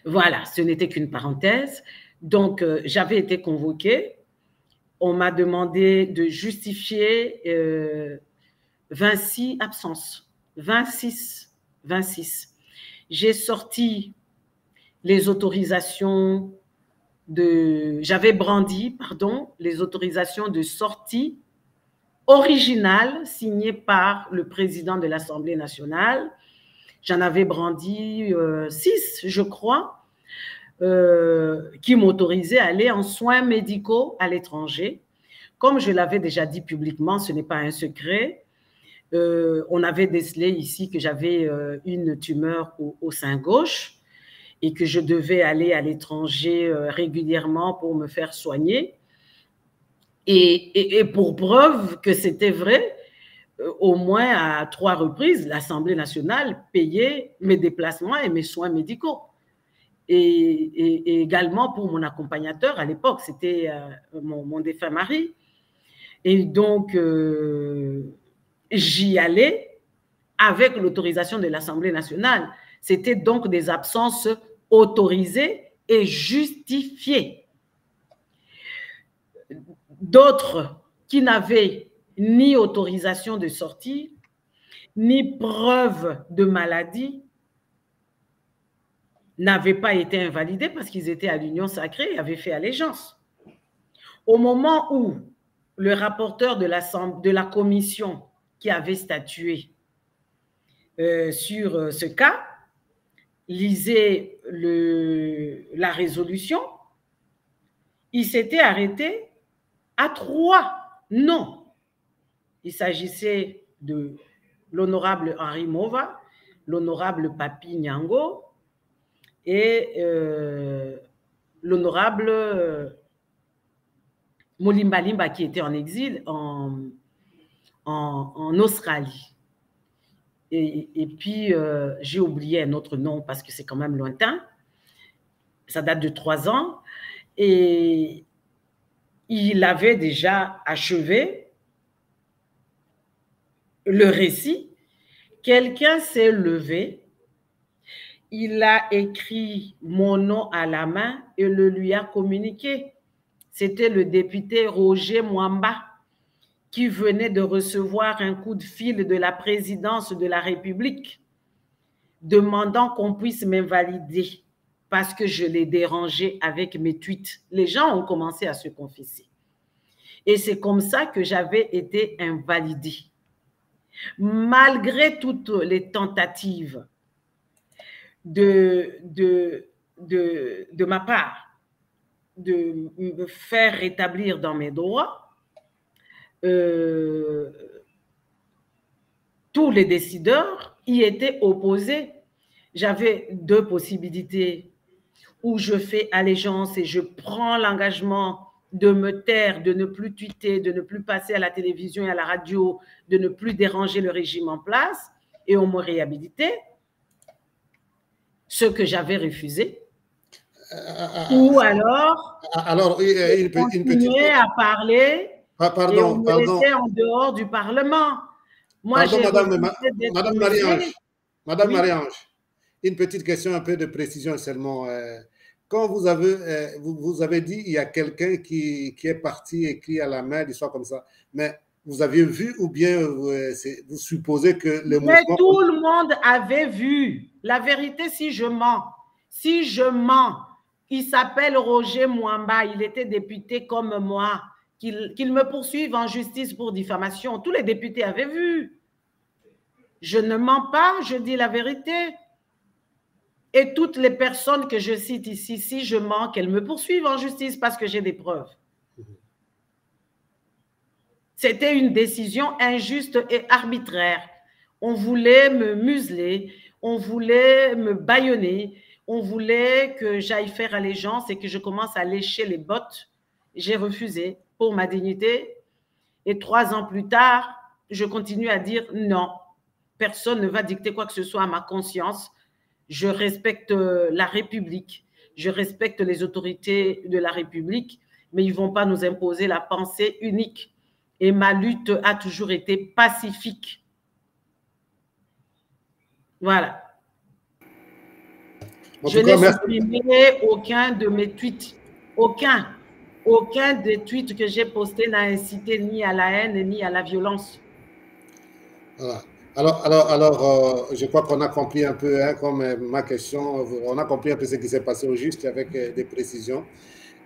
Voilà, ce n'était qu'une parenthèse. Donc, j'avais été convoquée. On m'a demandé de justifier 26 absences. 26. J'ai sorti les autorisations j'avais brandi, pardon, les autorisations de sortie originales signées par le président de l'Assemblée nationale. J'en avais brandi 6, je crois, qui m'autorisaient à aller en soins médicaux à l'étranger. Comme je l'avais déjà dit publiquement, ce n'est pas un secret. On avait décelé ici que j'avais une tumeur au sein gauche et que je devais aller à l'étranger régulièrement pour me faire soigner. Et pour preuve que c'était vrai, au moins à 3 reprises, l'Assemblée nationale payait mes déplacements et mes soins médicaux. Et également pour mon accompagnateur à l'époque, c'était mon défunt mari. Et donc, j'y allais avec l'autorisation de l'Assemblée nationale. C'était donc des absences autorisées et justifiées. D'autres qui n'avaient ni autorisation de sortie, ni preuve de maladie, n'avaient pas été invalidés parce qu'ils étaient à l'Union sacrée et avaient fait allégeance. Au moment où le rapporteur de la commission qui avait statué sur ce cas lisait la résolution, il s'était arrêté à 3 non. Il s'agissait de l'honorable Henri Mova, l'honorable Papi Nyango et l'honorable Molimba Limba qui était en exil en Australie. Et puis, j'ai oublié un autre nom parce que c'est quand même lointain. Ça date de 3 ans. Et il avait déjà achevé le récit. Quelqu'un s'est levé. Il a écrit mon nom à la main et le lui a communiqué. C'était le député Roger Mwamba qui venait de recevoir un coup de fil de la présidence de la République demandant qu'on puisse m'invalider parce que je l'ai dérangé avec mes tweets. Les gens ont commencé à se confesser. Et c'est comme ça que j'avais été invalidée. Malgré toutes les tentatives de ma part de me faire rétablir dans mes droits, tous les décideurs y étaient opposés. J'avais 2 possibilités où je fais allégeance et je prends l'engagement de me taire, de ne plus tweeter, de ne plus passer à la télévision et à la radio, de ne plus déranger le régime en place et on me réhabilitait, ce que j'avais refusé. Ou alors continuer à parler et on me laissait en dehors du Parlement. Moi, Pardon, j'ai Madame Marie-Ange. Madame Marie-Ange, une petite question, un peu de précision seulement. Quand vous avez dit il y a quelqu'un qui est parti écrit à la main, des choses comme ça, mais vous aviez vu ou bien vous supposez que le Mais mouvement... tout le monde avait vu. La vérité, si je mens, il s'appelle Roger Mwamba, il était député comme moi, qu'il me poursuive en justice pour diffamation. Tous les députés avaient vu. Je ne mens pas, je dis la vérité. Et toutes les personnes que je cite ici, si je mens, qu'elles me poursuivent en justice parce que j'ai des preuves. C'était une décision injuste et arbitraire. On voulait me museler, on voulait me bâillonner, on voulait que j'aille faire allégeance et que je commence à lécher les bottes. J'ai refusé pour ma dignité. Et 3 ans plus tard, je continue à dire non. Personne ne va dicter quoi que ce soit à ma conscience. Je respecte la République, je respecte les autorités de la République, mais ils ne vont pas nous imposer la pensée unique. Et ma lutte a toujours été pacifique. Voilà. Je n'ai supprimé aucun de mes tweets. Aucun. Aucun des tweets que j'ai postés n'a incité ni à la haine ni à la violence. Voilà. Alors, je crois qu'on a compris un peu, hein, comme ma question, on a compris un peu ce qui s'est passé au juste avec des précisions.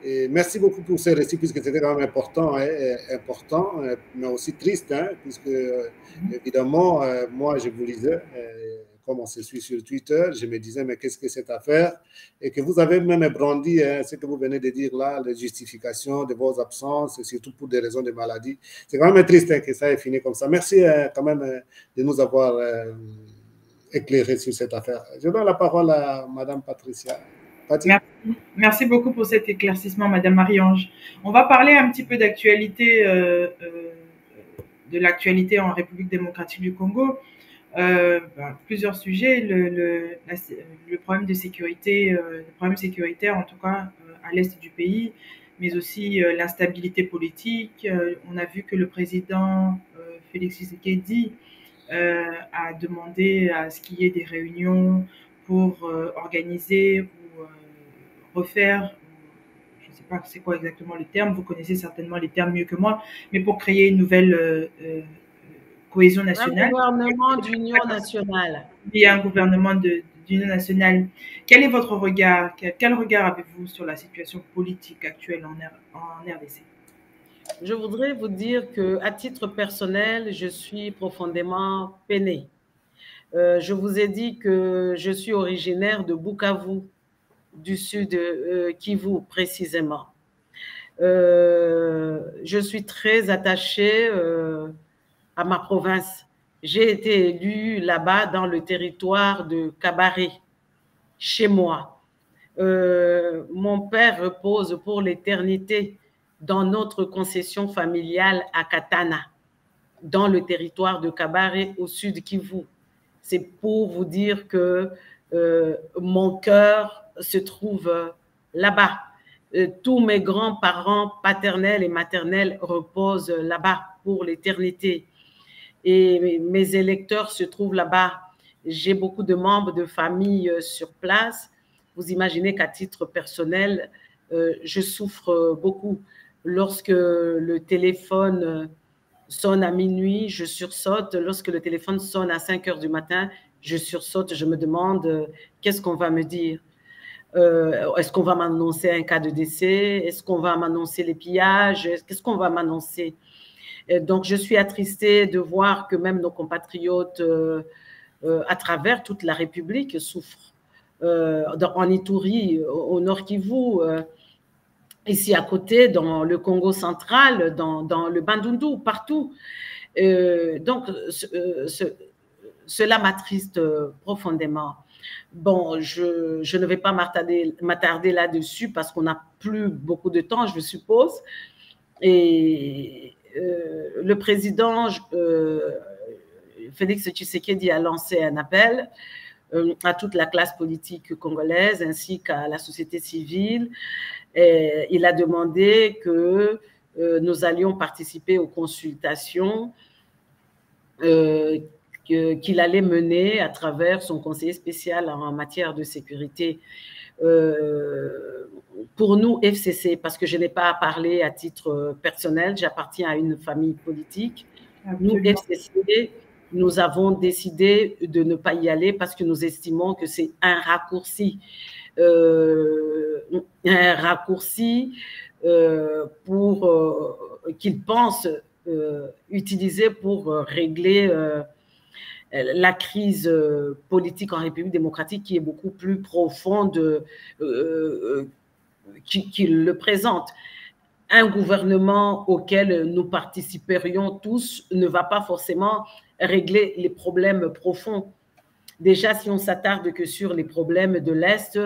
Et merci beaucoup pour ce récit, puisque c'était quand même important, mais aussi triste, hein, puisque évidemment, moi, je vous lisais, comme on se suit sur Twitter, je me disais, mais qu'est-ce que c'est cette affaire? Et que vous avez même brandi ce que vous venez de dire là, les justifications de vos absences, et surtout pour des raisons de maladie. C'est quand même triste que ça ait fini comme ça. Merci quand même de nous avoir éclairé sur cette affaire. Je donne la parole à Madame Patricia. Merci beaucoup pour cet éclaircissement, Madame Marie-Ange. On va parler un petit peu d'actualité, de l'actualité en République démocratique du Congo. Plusieurs sujets, le problème de sécurité, le problème sécuritaire en tout cas à l'est du pays, mais aussi l'instabilité politique. On a vu que le président Félix Tshisekedi a demandé à ce qu'il y ait des réunions pour organiser ou refaire, je ne sais pas c'est quoi exactement le terme, vous connaissez certainement les termes mieux que moi, mais pour créer une nouvelle cohésion nationale. Un gouvernement d'union nationale. Il y a un gouvernement d'union nationale. Quel est votre regard? Quel regard avez-vous sur la situation politique actuelle en RDC? Je voudrais vous dire qu'à titre personnel, je suis profondément peinée. Je vous ai dit que je suis originaire de Bukavu, du sud Kivu précisément. Je suis très attachée à ma province. J'ai été élue là-bas dans le territoire de Kabaré, chez moi. Mon père repose pour l'éternité dans notre concession familiale à Katana, dans le territoire de Kabaré, au sud Kivu. C'est pour vous dire que mon cœur se trouve là-bas. Tous mes grands-parents paternels et maternels reposent là-bas pour l'éternité. Et mes électeurs se trouvent là-bas. J'ai beaucoup de membres de famille sur place. Vous imaginez qu'à titre personnel, je souffre beaucoup. Lorsque le téléphone sonne à minuit, je sursaute. Lorsque le téléphone sonne à 5 heures du matin, je sursaute. Je me demande qu'est-ce qu'on va me dire. Est-ce qu'on va m'annoncer un cas de décès? Est-ce qu'on va m'annoncer les pillages? Qu'est-ce qu'on va m'annoncer? Donc, je suis attristée de voir que même nos compatriotes à travers toute la République souffrent. En Ituri, au Nord Kivu, ici à côté, dans le Congo central, dans le Bandundu, partout. Donc, cela m'attriste profondément. Bon, je ne vais pas m'attarder là-dessus parce qu'on n'a plus beaucoup de temps, je suppose. Et le président Félix Tshisekedi a lancé un appel à toute la classe politique congolaise ainsi qu'à la société civile. Et il a demandé que nous allions participer aux consultations qu'il allait mener à travers son conseiller spécial en matière de sécurité. Pour nous, FCC, parce que je n'ai pas à parler à titre personnel, j'appartiens à une famille politique. Absolument. Nous, FCC, nous avons décidé de ne pas y aller parce que nous estimons que c'est un raccourci qu'ils pensent utiliser pour régler la crise politique en République démocratique qui est beaucoup plus profonde qu'il le présente. Un gouvernement auquel nous participerions tous ne va pas forcément régler les problèmes profonds. Déjà, si on s'attarde que sur les problèmes de l'Est,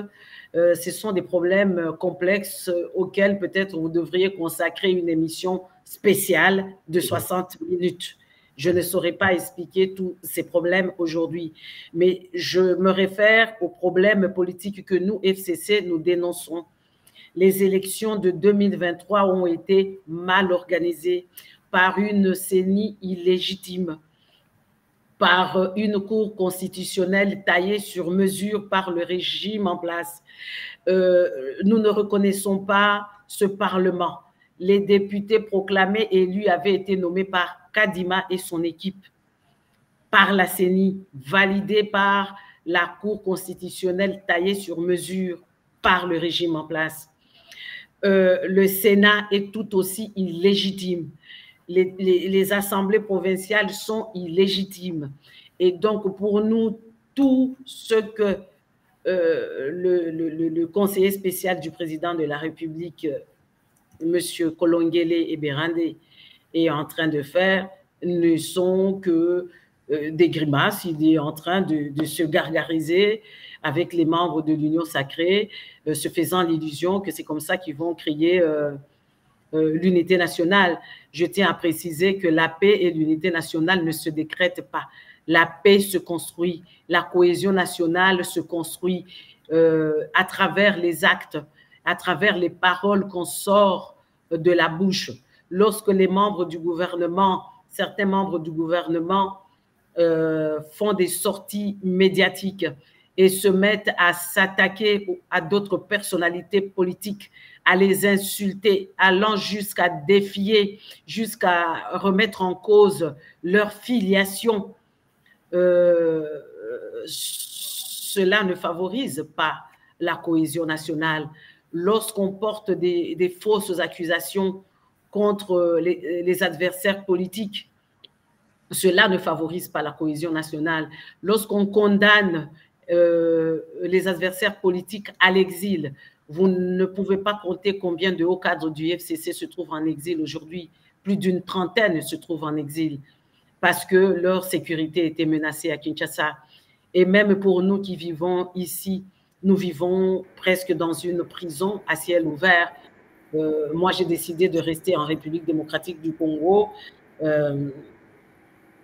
ce sont des problèmes complexes auxquels peut-être vous devriez consacrer une émission spéciale de 60 minutes. Je ne saurais pas expliquer tous ces problèmes aujourd'hui, mais je me réfère aux problèmes politiques que nous, FCC, nous dénonçons. Les élections de 2023 ont été mal organisées par une CENI illégitime, par une cour constitutionnelle taillée sur mesure par le régime en place. Nous ne reconnaissons pas ce Parlement. Les députés proclamés élus avaient été nommés par Kadima et son équipe, par la CENI, validés par la Cour constitutionnelle taillée sur mesure par le régime en place. Le Sénat est tout aussi illégitime. Les assemblées provinciales sont illégitimes. Et donc, pour nous, tout ce que le conseiller spécial du président de la République, M. Kolongele Eberande, est en train de faire ne sont que des grimaces. Il est en train de se gargariser avec les membres de l'Union sacrée, se faisant l'illusion que c'est comme ça qu'ils vont créer l'unité nationale. Je tiens à préciser que la paix et l'unité nationale ne se décrètent pas. La paix se construit, la cohésion nationale se construit à travers les actes, à travers les paroles qu'on sort de la bouche. Lorsque les membres du gouvernement, certains membres du gouvernement font des sorties médiatiques et se mettent à s'attaquer à d'autres personnalités politiques, à les insulter, allant jusqu'à défier, jusqu'à remettre en cause leur filiation, cela ne favorise pas la cohésion nationale. Lorsqu'on porte des fausses accusations contre les adversaires politiques, cela ne favorise pas la cohésion nationale. Lorsqu'on condamne les adversaires politiques à l'exil, vous ne pouvez pas compter combien de hauts cadres du FCC se trouvent en exil aujourd'hui. Plus d'une trentaine se trouvent en exil parce que leur sécurité était menacée à Kinshasa. Et même pour nous qui vivons ici, nous vivons presque dans une prison à ciel ouvert. Moi, j'ai décidé de rester en République démocratique du Congo.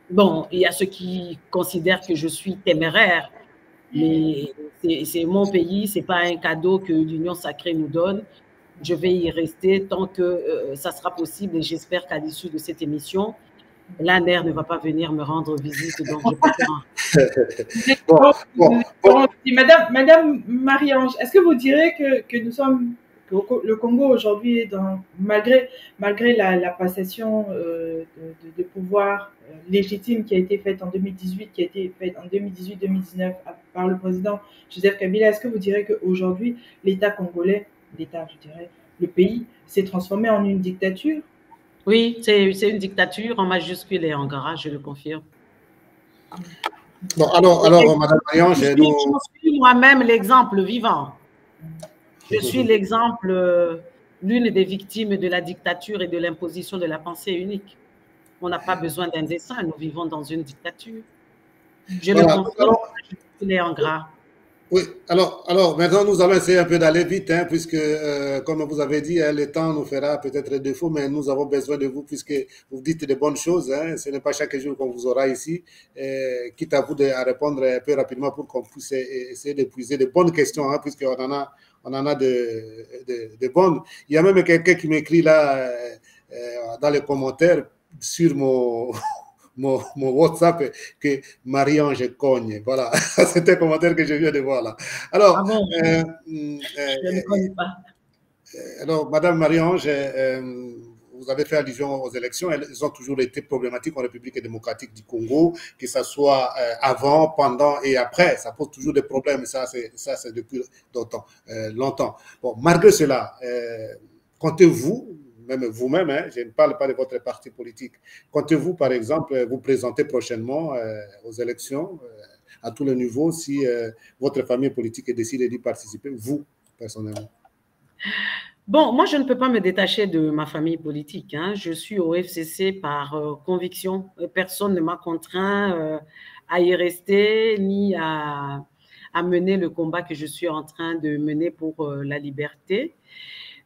Bon, il y a ceux qui considèrent que je suis téméraire, mais c'est mon pays, ce n'est pas un cadeau que l'Union sacrée nous donne. Je vais y rester tant que ça sera possible et j'espère qu'à l'issue de cette émission, l'ANER ne va pas venir me rendre visite, donc je peux Madame Marie-Ange, est-ce que vous direz que nous sommes, que le Congo aujourd'hui est malgré la passation de pouvoir légitime qui a été faite en 2018, qui a été faite en 2018-2019 par le président Joseph Kabila, est-ce que vous direz qu'aujourd'hui, l'État congolais, le pays s'est transformé en une dictature? Oui, c'est une dictature en majuscule et en gras, je le confirme. Bon, alors Madame Marie-Ange, je suis moi-même l'exemple vivant. Je suis l'exemple, l'une des victimes de la dictature et de l'imposition de la pensée unique. On n'a pas besoin d'un dessin, nous vivons dans une dictature. Je le confirme, il est en gras. Oui, alors maintenant nous allons essayer un peu d'aller vite, hein, puisque comme vous avez dit, hein, le temps nous fera peut-être défaut, mais nous avons besoin de vous puisque vous dites de bonnes choses. Hein, ce n'est pas chaque jour qu'on vous aura ici, quitte à vous à répondre un peu rapidement pour qu'on puisse essayer d'épuiser de bonnes questions, hein, puisqu'on en a de bonnes. Il y a même quelqu'un qui m'écrit là dans les commentaires sur mon WhatsApp que Marie-Ange cogne. Voilà, c'était un commentaire que je viens de voir là. Alors, ah bon, je ne connais pas. alors Madame Marie-Ange, vous avez fait allusion aux élections. Elles ont toujours été problématiques en République démocratique du Congo, que ce soit avant, pendant et après. Ça pose toujours des problèmes. Ça, c'est depuis longtemps. Bon, malgré cela, comptez-vous, même vous-même, hein, je ne parle pas de votre parti politique, comptez-vous, par exemple, vous présenter prochainement aux élections à tous les niveaux si votre famille politique décide d'y participer, vous, personnellement? Bon, moi, je ne peux pas me détacher de ma famille politique, hein. Je suis au FCC par conviction. Personne ne m'a contraint à y rester ni à mener le combat que je suis en train de mener pour la liberté.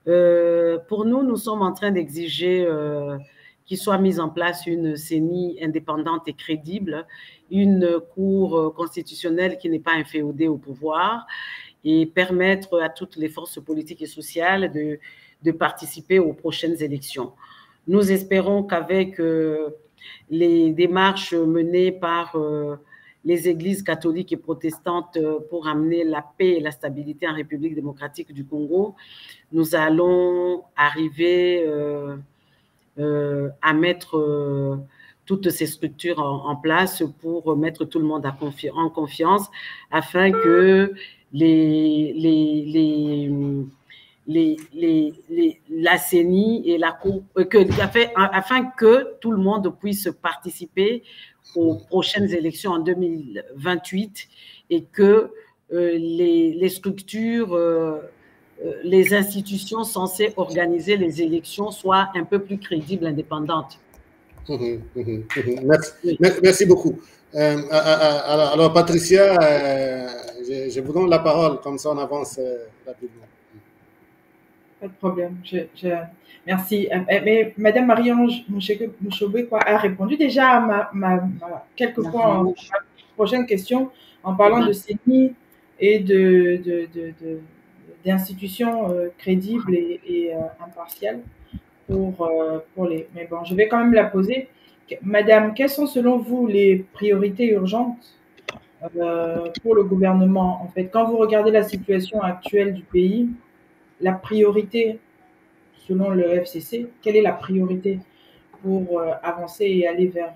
Pour nous, nous sommes en train d'exiger qu'il soit mise en place une CENI indépendante et crédible, une cour constitutionnelle qui n'est pas inféodée au pouvoir, et permettre à toutes les forces politiques et sociales de participer aux prochaines élections. Nous espérons qu'avec les démarches menées par les églises catholiques et protestantes pour amener la paix et la stabilité en République démocratique du Congo, nous allons arriver à mettre toutes ces structures en place pour mettre tout le monde en confiance afin que la CENI et la Cour, afin que tout le monde puisse participer aux prochaines élections en 2028 et que les structures, les institutions censées organiser les élections soient un peu plus crédibles, indépendantes. Merci, oui. Merci beaucoup. Alors, Patricia, je vous donne la parole, comme ça on avance rapidement. Pas de problème. Merci. Mais Madame Marie-Ange Mouchobé a répondu déjà à quelques points en prochaine question en parlant de CENI et d'institutions crédibles et impartiales pour les. Mais bon, je vais quand même la poser. Madame, quelles sont selon vous les priorités urgentes pour le gouvernement? En fait, quand vous regardez la situation actuelle du pays, la priorité, selon le FCC, quelle est la priorité pour avancer et aller vers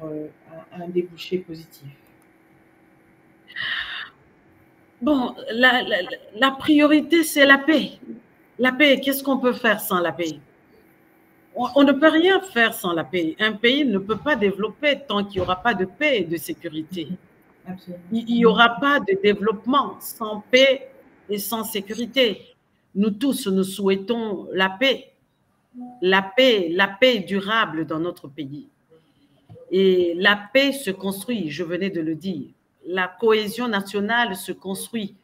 un débouché positif? Bon, la priorité, c'est la paix. La paix, qu'est-ce qu'on peut faire sans la paix? On ne peut rien faire sans la paix. Un pays ne peut pas développer tant qu'il n'y aura pas de paix et de sécurité. Absolument. Il n'y aura pas de développement sans paix et sans sécurité. Nous tous, nous souhaitons la paix durable dans notre pays. Et la paix se construit, je venais de le dire. La cohésion nationale se construit.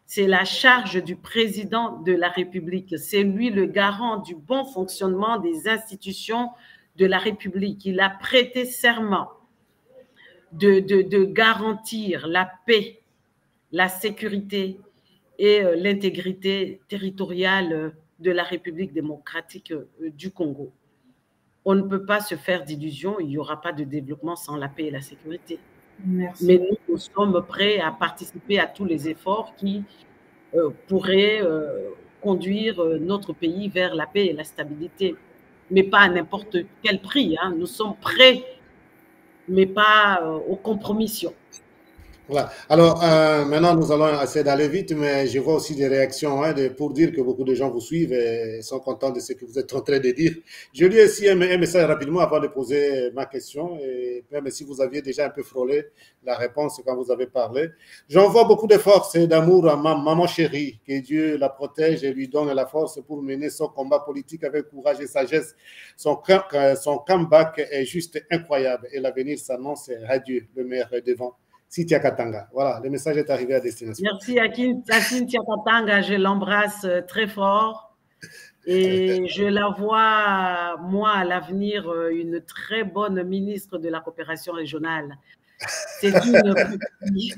C'est la charge du président de la République. C'est lui le garant du bon fonctionnement des institutions de la République. Il a prêté serment de garantir la paix, la sécurité et l'intégrité territoriale de la République démocratique du Congo. On ne peut pas se faire d'illusions, il n'y aura pas de développement sans la paix et la sécurité. Merci. Mais nous sommes prêts à participer à tous les efforts qui pourraient conduire notre pays vers la paix et la stabilité, mais pas à n'importe quel prix, hein. Nous sommes prêts, mais pas aux compromissions. Voilà. Alors, maintenant, nous allons essayer d'aller vite, mais je vois aussi des réactions pour dire que beaucoup de gens vous suivent et sont contents de ce que vous êtes en train de dire. Je lis aussi un message rapidement avant de poser ma question, et même si vous aviez déjà un peu frôlé la réponse quand vous avez parlé. J'envoie beaucoup de force et d'amour à ma maman chérie, que Dieu la protège et lui donne la force pour mener son combat politique avec courage et sagesse. Son comeback est juste incroyable et l'avenir s'annonce radieux, le meilleur est devant. Cynthia Katanga. Voilà, le message est arrivé à destination. Merci à Cynthia Katanga, je l'embrasse très fort et je la vois, moi, à l'avenir, une très bonne ministre de la coopération régionale. C'est d'une coquille.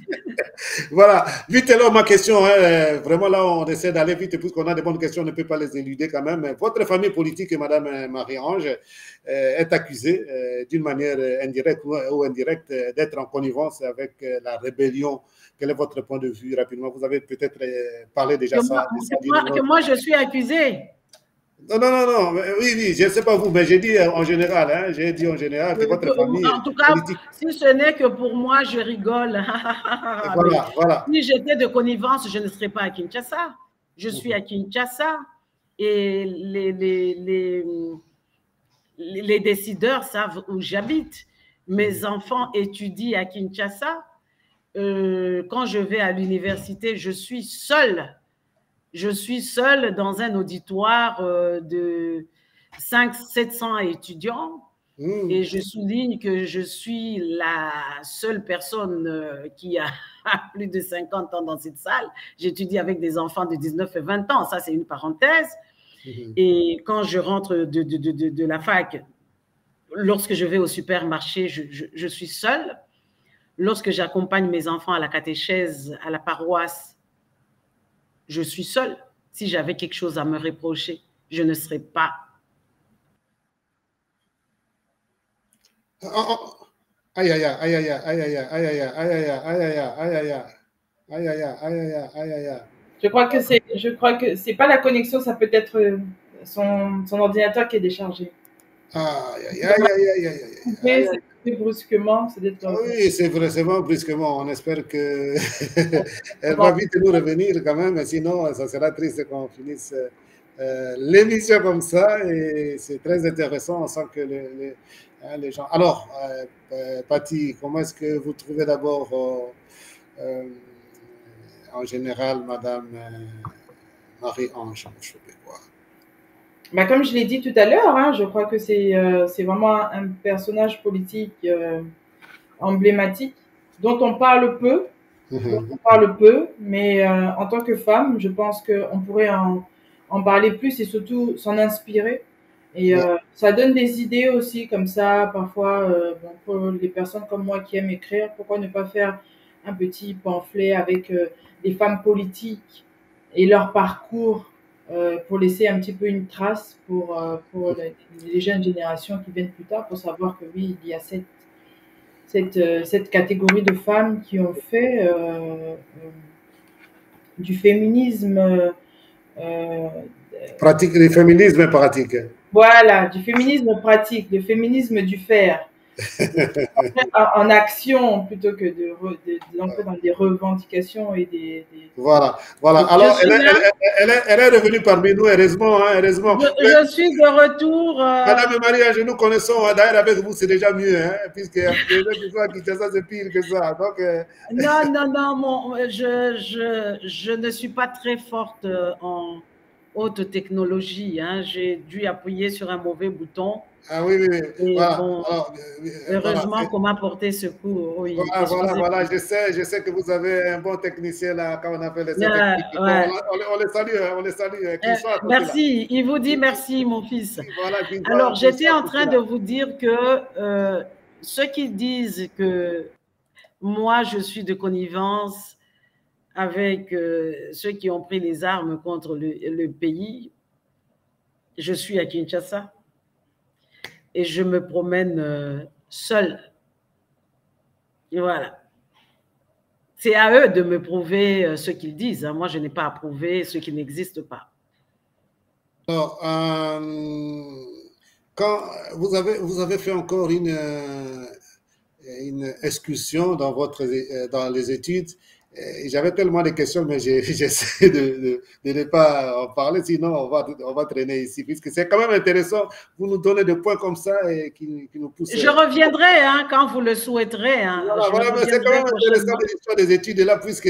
Voilà, vite alors ma question, hein, vraiment là on essaie d'aller vite puisqu'on a des bonnes questions, on ne peut pas les éluder quand même. Votre famille politique, Madame Marie-Ange, est accusée d'une manière indirecte ou indirecte d'être en connivence avec la rébellion. Quel est votre point de vue rapidement? Vous avez peut-être parlé déjà ça. Que moi je suis accusée. Non, non, non, non, oui, oui, je ne sais pas vous, mais j'ai dit en général, hein, j'ai dit en général que votre famille en tout cas, politique. si ce n'est que pour moi, je rigole. Voilà, voilà. Si j'étais de connivence, je ne serais pas à Kinshasa. Je suis à Kinshasa et les décideurs savent où j'habite. Mes enfants étudient à Kinshasa. Quand je vais à l'université, je suis seule. Je suis seule dans un auditoire de 500-700 étudiants. Et je souligne que je suis la seule personne qui a plus de 50 ans dans cette salle. J'étudie avec des enfants de 19 et 20 ans. Ça, c'est une parenthèse. Et quand je rentre de la fac, lorsque je vais au supermarché, je suis seule. Lorsque j'accompagne mes enfants à la catéchèse, à la paroisse, je suis seule. Si j'avais quelque chose à me reprocher, je ne serais pas. Aïe, aïe, aïe, aïe, aïe, aïe, aïe, aïe, aïe, aïe, aïe, aïe, aïe, aïe. Je crois que c'est pas la connexion, ça peut être son ordinateur qui est déchargé. Aïe, aïe, aïe, aïe, aïe. Brusquement, c'est d'être. Oui, c'est vraiment brusquement. On espère que elle va vite nous revenir quand même, sinon ça sera triste qu'on finisse l'émission comme ça. Et c'est très intéressant. On sent que les gens. Alors, Patty, comment est-ce que vous trouvez d'abord en général Madame Marie-Ange Chopécois? Bah, comme je l'ai dit tout à l'heure, hein, je crois que c'est vraiment un personnage politique emblématique dont on parle peu, mais en tant que femme, je pense qu'on pourrait en parler plus et surtout s'en inspirer. Et ça donne des idées aussi comme ça, parfois, pour les personnes comme moi qui aiment écrire, pourquoi ne pas faire un petit pamphlet avec des femmes politiques et leur parcours pour laisser un petit peu une trace pour les jeunes générations qui viennent plus tard, pour savoir que oui, il y a cette catégorie de femmes qui ont fait du féminisme pratique, le féminisme pratique. Voilà, du féminisme pratique, le féminisme du faire. En action plutôt que d'entrer dans des revendications et des... Voilà, voilà. Alors, elle est revenue parmi nous, heureusement. Hein, heureusement. Je suis de retour. Madame Marie, nous connaissons, d'ailleurs avec vous, c'est déjà mieux, hein, puisque Kinshasa, c'est pire que ça. Donc, Non, je ne suis pas très forte en haute technologie. Hein. J'ai dû appuyer sur un mauvais bouton. Ah oui, oui, oui. Voilà. Bon, heureusement qu'on m'a porté secours. Oui, voilà. Je sais que vous avez un bon technicien là, quand on appelle les techniques. On les salue. Merci, il vous dit merci, mon fils. Voilà, alors, j'étais en train de vous dire que ceux qui disent que moi, je suis de connivence avec ceux qui ont pris les armes contre le pays, je suis à Kinshasa. Et je me promène seule. Et voilà. C'est à eux de me prouver ce qu'ils disent. Hein. Moi, je n'ai pas à prouver ce qui n'existe pas. Alors, quand vous avez fait encore une excursion dans les études, j'avais tellement de questions, mais j'essaie de ne pas en parler, sinon on va traîner ici, puisque c'est quand même intéressant. Vous nous donnez des points comme ça et qui nous poussent. Je reviendrai hein, quand vous le souhaiterez. Hein. Voilà, mais c'est quand même intéressant l'histoire des études, et là, puisque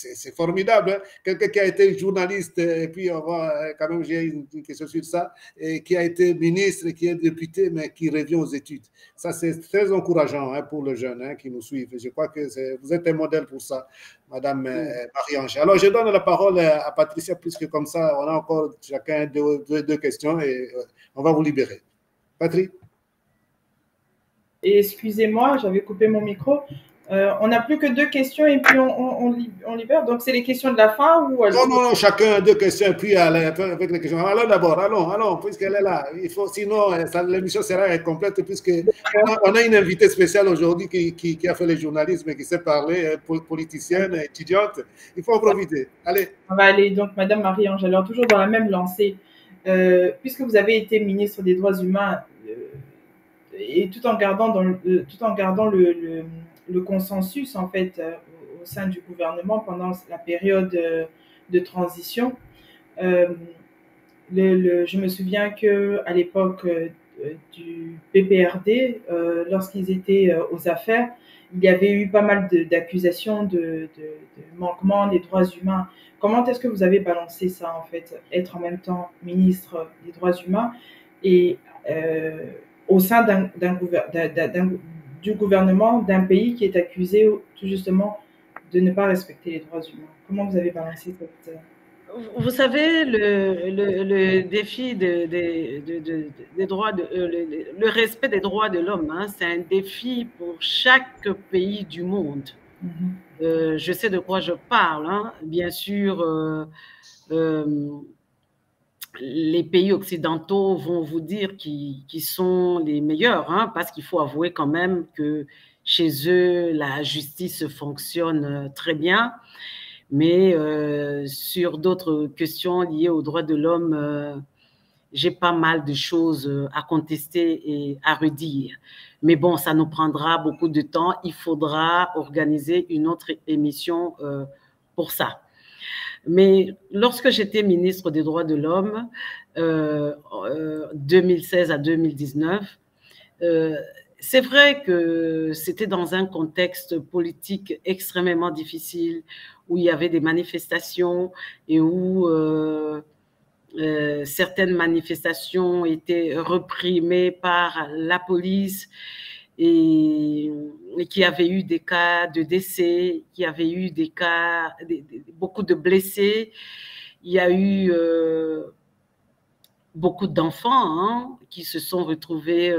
c'est formidable. Hein. Quelqu'un qui a été journaliste, et puis on va quand même, j'ai une question sur ça, et qui a été ministre, qui est député, mais qui revient aux études. Ça, c'est très encourageant hein, pour les jeunes hein, qui nous suivent. Je crois que vous êtes un modèle pour ça, Madame Marie-Ange. Alors, je donne la parole à Patricia, puisque comme ça, on a encore chacun deux questions et on va vous libérer. Patrick? Et excusez-moi, j'avais coupé mon micro. On n'a plus que 2 questions et puis on libère. Donc, c'est les questions de la fin ou Non, non, non, chacun 2 questions, puis avec les questions. Allons d'abord, allons, puisqu'elle est là. Il faut, sinon, l'émission sera incomplète, puisqu'on a une invitée spéciale aujourd'hui qui a fait le journalisme et qui sait parler, politicienne, étudiante. Il faut en profiter. Allez. On va aller, donc, Madame Marie-Ange, alors toujours dans la même lancée. Puisque vous avez été ministre des Droits humains, et tout en gardant, le consensus, en fait, au sein du gouvernement pendant la période de transition, je me souviens qu'à l'époque du PPRD, lorsqu'ils étaient aux affaires, il y avait eu pas mal d'accusations de manquement des droits humains. Comment est-ce que vous avez balancé ça, en fait, être en même temps ministre des droits humains et au sein du gouvernement d'un pays qui est accusé tout justement de ne pas respecter les droits humains? Comment vous avez balancé cette... Vous savez, le défi des droits, le respect des droits de l'homme, hein, c'est un défi pour chaque pays du monde. Je sais de quoi je parle. Hein. Bien sûr, les pays occidentaux vont vous dire qu'ils sont les meilleurs, hein, parce qu'il faut avouer quand même que chez eux, la justice fonctionne très bien. Mais sur d'autres questions liées aux droits de l'homme, j'ai pas mal de choses à contester et à redire. Mais bon, ça nous prendra beaucoup de temps. Il faudra organiser une autre émission pour ça. Mais lorsque j'étais ministre des droits de l'homme, 2016 à 2019, c'est vrai que c'était dans un contexte politique extrêmement difficile, où il y avait des manifestations et où certaines manifestations étaient reprimées par la police et qui avait eu des cas de décès, qui avait eu des cas, beaucoup de blessés. Il y a eu beaucoup d'enfants hein, qui se sont retrouvés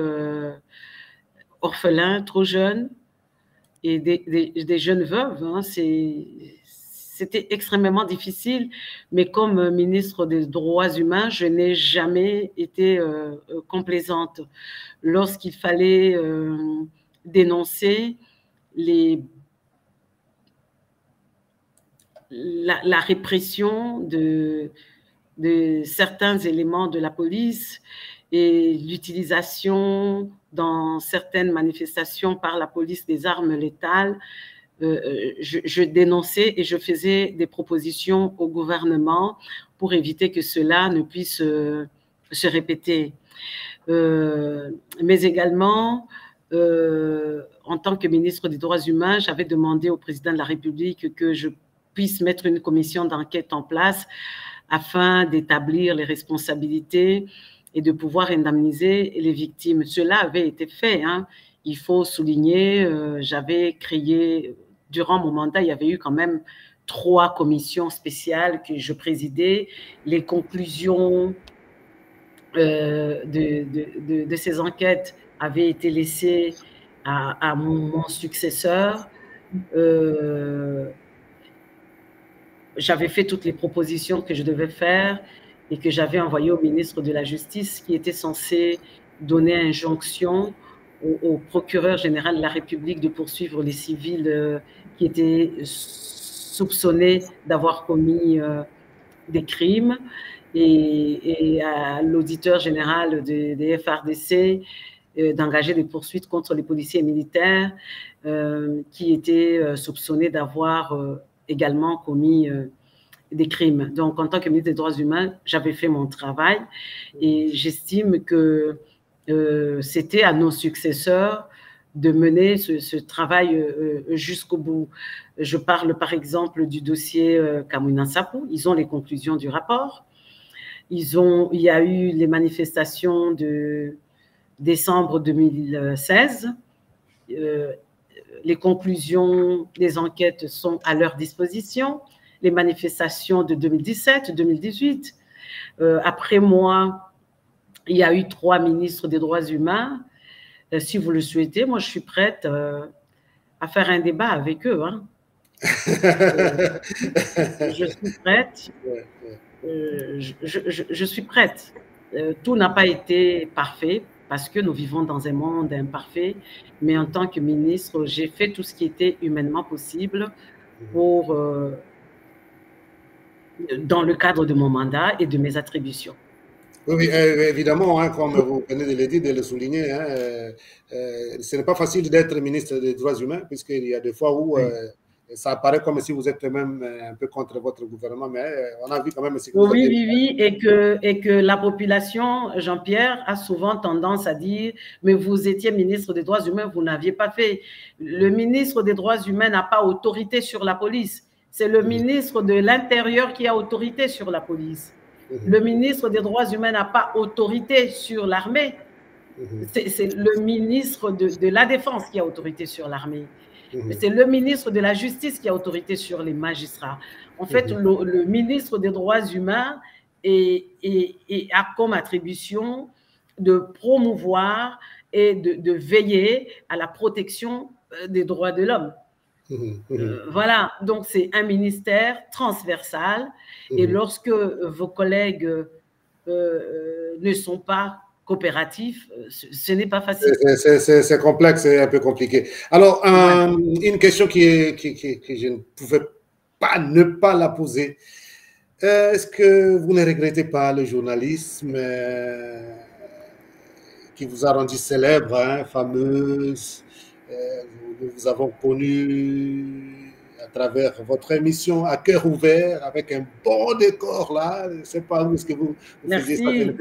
orphelins, trop jeunes, et des jeunes veuves. Hein, c'était extrêmement difficile, mais comme ministre des Droits humains, je n'ai jamais été complaisante. Lorsqu'il fallait dénoncer la répression de certains éléments de la police et l'utilisation dans certaines manifestations par la police des armes létales, je dénonçais et je faisais des propositions au gouvernement pour éviter que cela ne puisse se répéter. Mais également, en tant que ministre des Droits humains, j'avais demandé au président de la République que je puisse mettre une commission d'enquête en place afin d'établir les responsabilités et de pouvoir indemniser les victimes. Cela avait été fait. Hein. Il faut souligner, j'avais créé, durant mon mandat, il y avait eu quand même 3 commissions spéciales que je présidais. Les conclusions de ces enquêtes avaient été laissées à mon successeur. J'avais fait toutes les propositions que je devais faire et que j'avais envoyées au ministre de la Justice qui était censé donner injonction au procureur général de la République de poursuivre les civils qui étaient soupçonnés d'avoir commis des crimes et à l'auditeur général des FARDC d'engager des poursuites contre les policiers et militaires qui étaient soupçonnés d'avoir également commis des crimes. Donc, en tant que ministre des Droits humains, j'avais fait mon travail et j'estime que c'était à nos successeurs de mener ce travail jusqu'au bout. Je parle par exemple du dossier Kamwina Nsapu. Ils ont les conclusions du rapport. Il y a eu les manifestations de décembre 2016. Les conclusions des enquêtes sont à leur disposition. Les manifestations de 2017, 2018. Après moi, il y a eu 3 ministres des Droits humains. Si vous le souhaitez, moi, je suis prête à faire un débat avec eux. Hein. Je suis prête. Je suis prête. Tout n'a pas été parfait parce que nous vivons dans un monde imparfait, mais en tant que ministre, j'ai fait tout ce qui était humainement possible pour, dans le cadre de mon mandat et de mes attributions. Oui, évidemment, hein, comme vous venez de le dire, de le souligner, hein, ce n'est pas facile d'être ministre des droits humains, puisqu'il y a des fois où ça apparaît comme si vous êtes même un peu contre votre gouvernement, mais on a vu quand même ce que vous Oui, avez oui, oui, et que la population, Jean-Pierre, a souvent tendance à dire, mais vous étiez ministre des droits humains, vous n'aviez pas fait. Le ministre des droits humains n'a pas autorité sur la police. C'est le ministre de l'Intérieur qui a autorité sur la police. Le ministre des droits humains n'a pas autorité sur l'armée. C'est le ministre de la Défense qui a autorité sur l'armée. C'est le ministre de la Justice qui a autorité sur les magistrats. En fait, le ministre des droits humains a comme attribution de promouvoir et de veiller à la protection des droits de l'homme. Voilà, donc c'est un ministère transversal. Et lorsque vos collègues ne sont pas coopératifs, ce n'est pas facile. C'est complexe, c'est un peu compliqué. Alors, une question que je ne pouvais pas ne pas la poser. Est-ce que vous ne regrettez pas le journalisme qui vous a rendu célèbre, hein, fameuse? Nous vous avons connu à travers votre émission À cœur ouvert, avec un bon décor là. Je ne sais pas où est-ce que vous faisiez ça. Le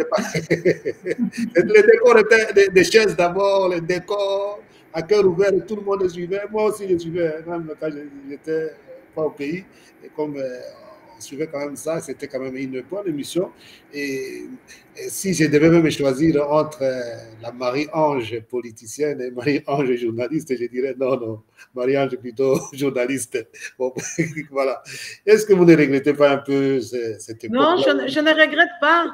décor était des chaises d'abord, le décor à cœur ouvert, et tout le monde le suivait. Moi aussi, je suivais, même quand je n'étais pas au pays. Et comme on suivait quand même ça, c'était quand même une bonne émission. Et si je devais même choisir entre la Marie-Ange politicienne et Marie-Ange journaliste, je dirais non, Marie-Ange plutôt journaliste. Bon, voilà. Est-ce que vous ne regrettez pas un peu cette époque? Non, je ne regrette pas.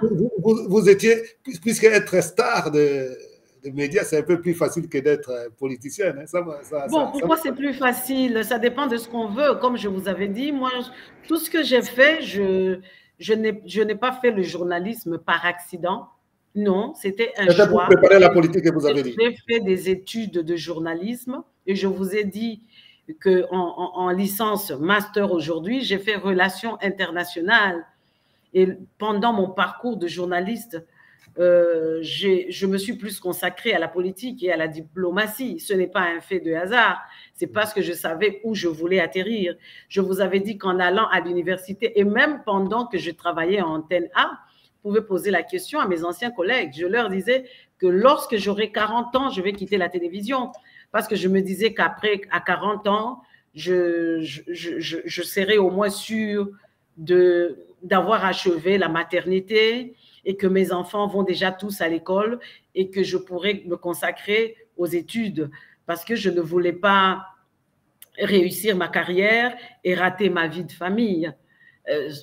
Vous étiez, puisque être star de médias, c'est un peu plus facile que d'être politicienne. Hein. Bon, pourquoi c'est plus facile? Ça dépend de ce qu'on veut. Comme je vous avais dit, moi, tout ce que j'ai fait, je n'ai pas fait le journalisme par accident. Non, c'était un choix. Pour préparer la politique que vous avez dit. J'ai fait des études de journalisme et je vous ai dit qu'en licence master aujourd'hui, j'ai fait relations internationales. Et pendant mon parcours de journaliste, je me suis plus consacrée à la politique et à la diplomatie. Ce n'est pas un fait de hasard, c'est parce que je savais où je voulais atterrir. Je vous avais dit qu'en allant à l'université et même pendant que je travaillais en antenne A, je pouvais poser la question à mes anciens collègues. Je leur disais que lorsque j'aurai 40 ans, je vais quitter la télévision parce que je me disais qu'après, à 40 ans, je serai au moins sûre d'avoir achevé la maternité et que mes enfants vont déjà tous à l'école et que je pourrais me consacrer aux études parce que je ne voulais pas réussir ma carrière et rater ma vie de famille.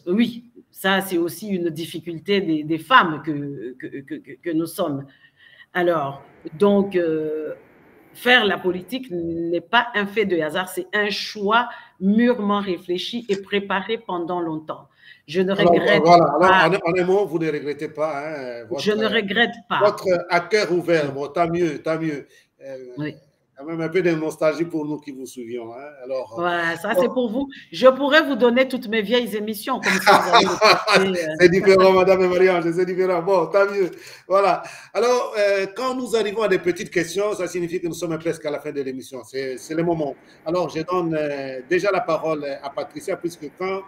Oui, ça c'est aussi une difficulté des femmes que nous sommes. Alors, donc, faire la politique n'est pas un fait de hasard, c'est un choix mûrement réfléchi et préparé pendant longtemps. Je ne regrette pas. En un mot, vous ne regrettez pas. Hein, je ne regrette pas. Votre à cœur ouvert, bon, tant mieux, tant mieux. Oui. Quand même un peu de nostalgie pour nous qui vous suivions. Hein. Alors, voilà, ça c'est pour vous. Je pourrais vous donner toutes mes vieilles émissions comme ça. C'est différent, Madame Marie-Ange, c'est différent. Bon, tant mieux. Voilà. Alors, quand nous arrivons à des petites questions, ça signifie que nous sommes presque à la fin de l'émission. C'est le moment. Alors, je donne déjà la parole à Patricia, puisque quand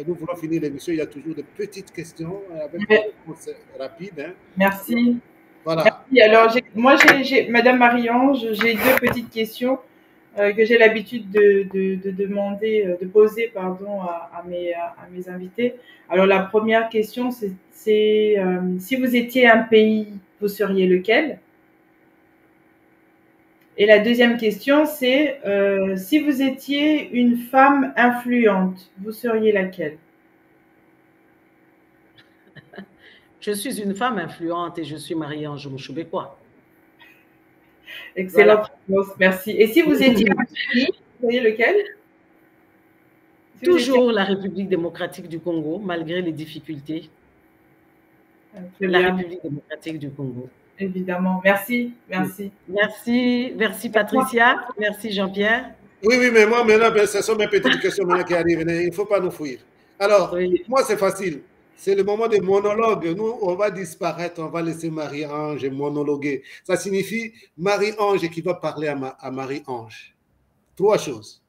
nous voulons finir l'émission, il y a toujours de petites questions avec des réponses rapides. Hein. Merci. Voilà. Merci. Alors, Madame Marie-Ange, j'ai deux petites questions que j'ai l'habitude de poser à mes invités. Alors, la première question, c'est si vous étiez un pays, vous seriez lequel? Et la deuxième question, c'est si vous étiez une femme influente, vous seriez laquelle? Je suis une femme influente et je suis Marie-Ange Mouchoubekwa. Excellente réponse, merci. Et si vous étiez un pays, vous voyez lequel? Si Toujours la République démocratique du Congo, malgré les difficultés. Très la bien. République démocratique du Congo. Évidemment. Merci, merci. Merci Patricia, merci Jean-Pierre. Oui, mais moi maintenant, ce sont mes petites questions maintenant qui arrivent. Il ne faut pas nous fuir. Alors, moi c'est facile. C'est le moment des monologues. Nous, on va disparaître, on va laisser Marie-Ange monologuer. Ça signifie Marie-Ange qui va parler à Marie-Ange. 3 choses.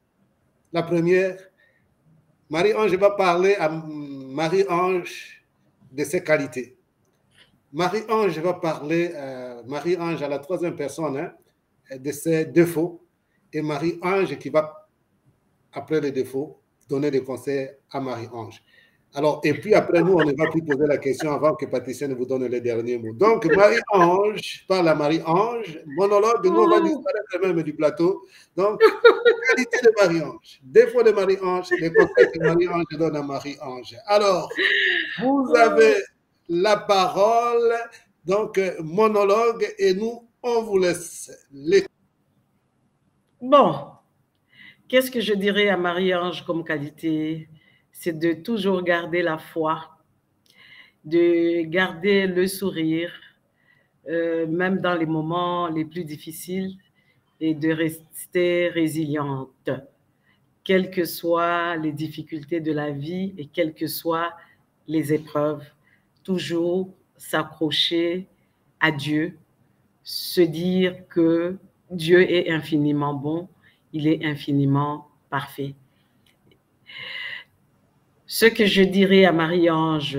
La première, Marie-Ange va parler à Marie-Ange de ses qualités. Marie-Ange va parler à Marie-Ange à la 3e personne de ses défauts. Et Marie-Ange qui va, après les défauts, donner des conseils à Marie-Ange. Alors, et puis après, nous, on ne va plus poser la question avant que Patricia ne vous donne les derniers mots. Donc, Marie-Ange parle à Marie-Ange, monologue, nous, on va disparaître même du plateau. Donc, qualité de Marie-Ange, défaut de Marie-Ange, les conseils que Marie-Ange donne à Marie-Ange. Alors, vous avez la parole, donc, monologue, et nous, on vous laisse l'écouter. Bon, qu'est-ce que je dirais à Marie-Ange comme qualité? C'est de toujours garder la foi, de garder le sourire, même dans les moments les plus difficiles, et de rester résiliente, quelles que soient les difficultés de la vie et quelles que soient les épreuves. Toujours s'accrocher à Dieu, se dire que Dieu est infiniment bon, il est infiniment parfait. Ce que je dirais à Marie-Ange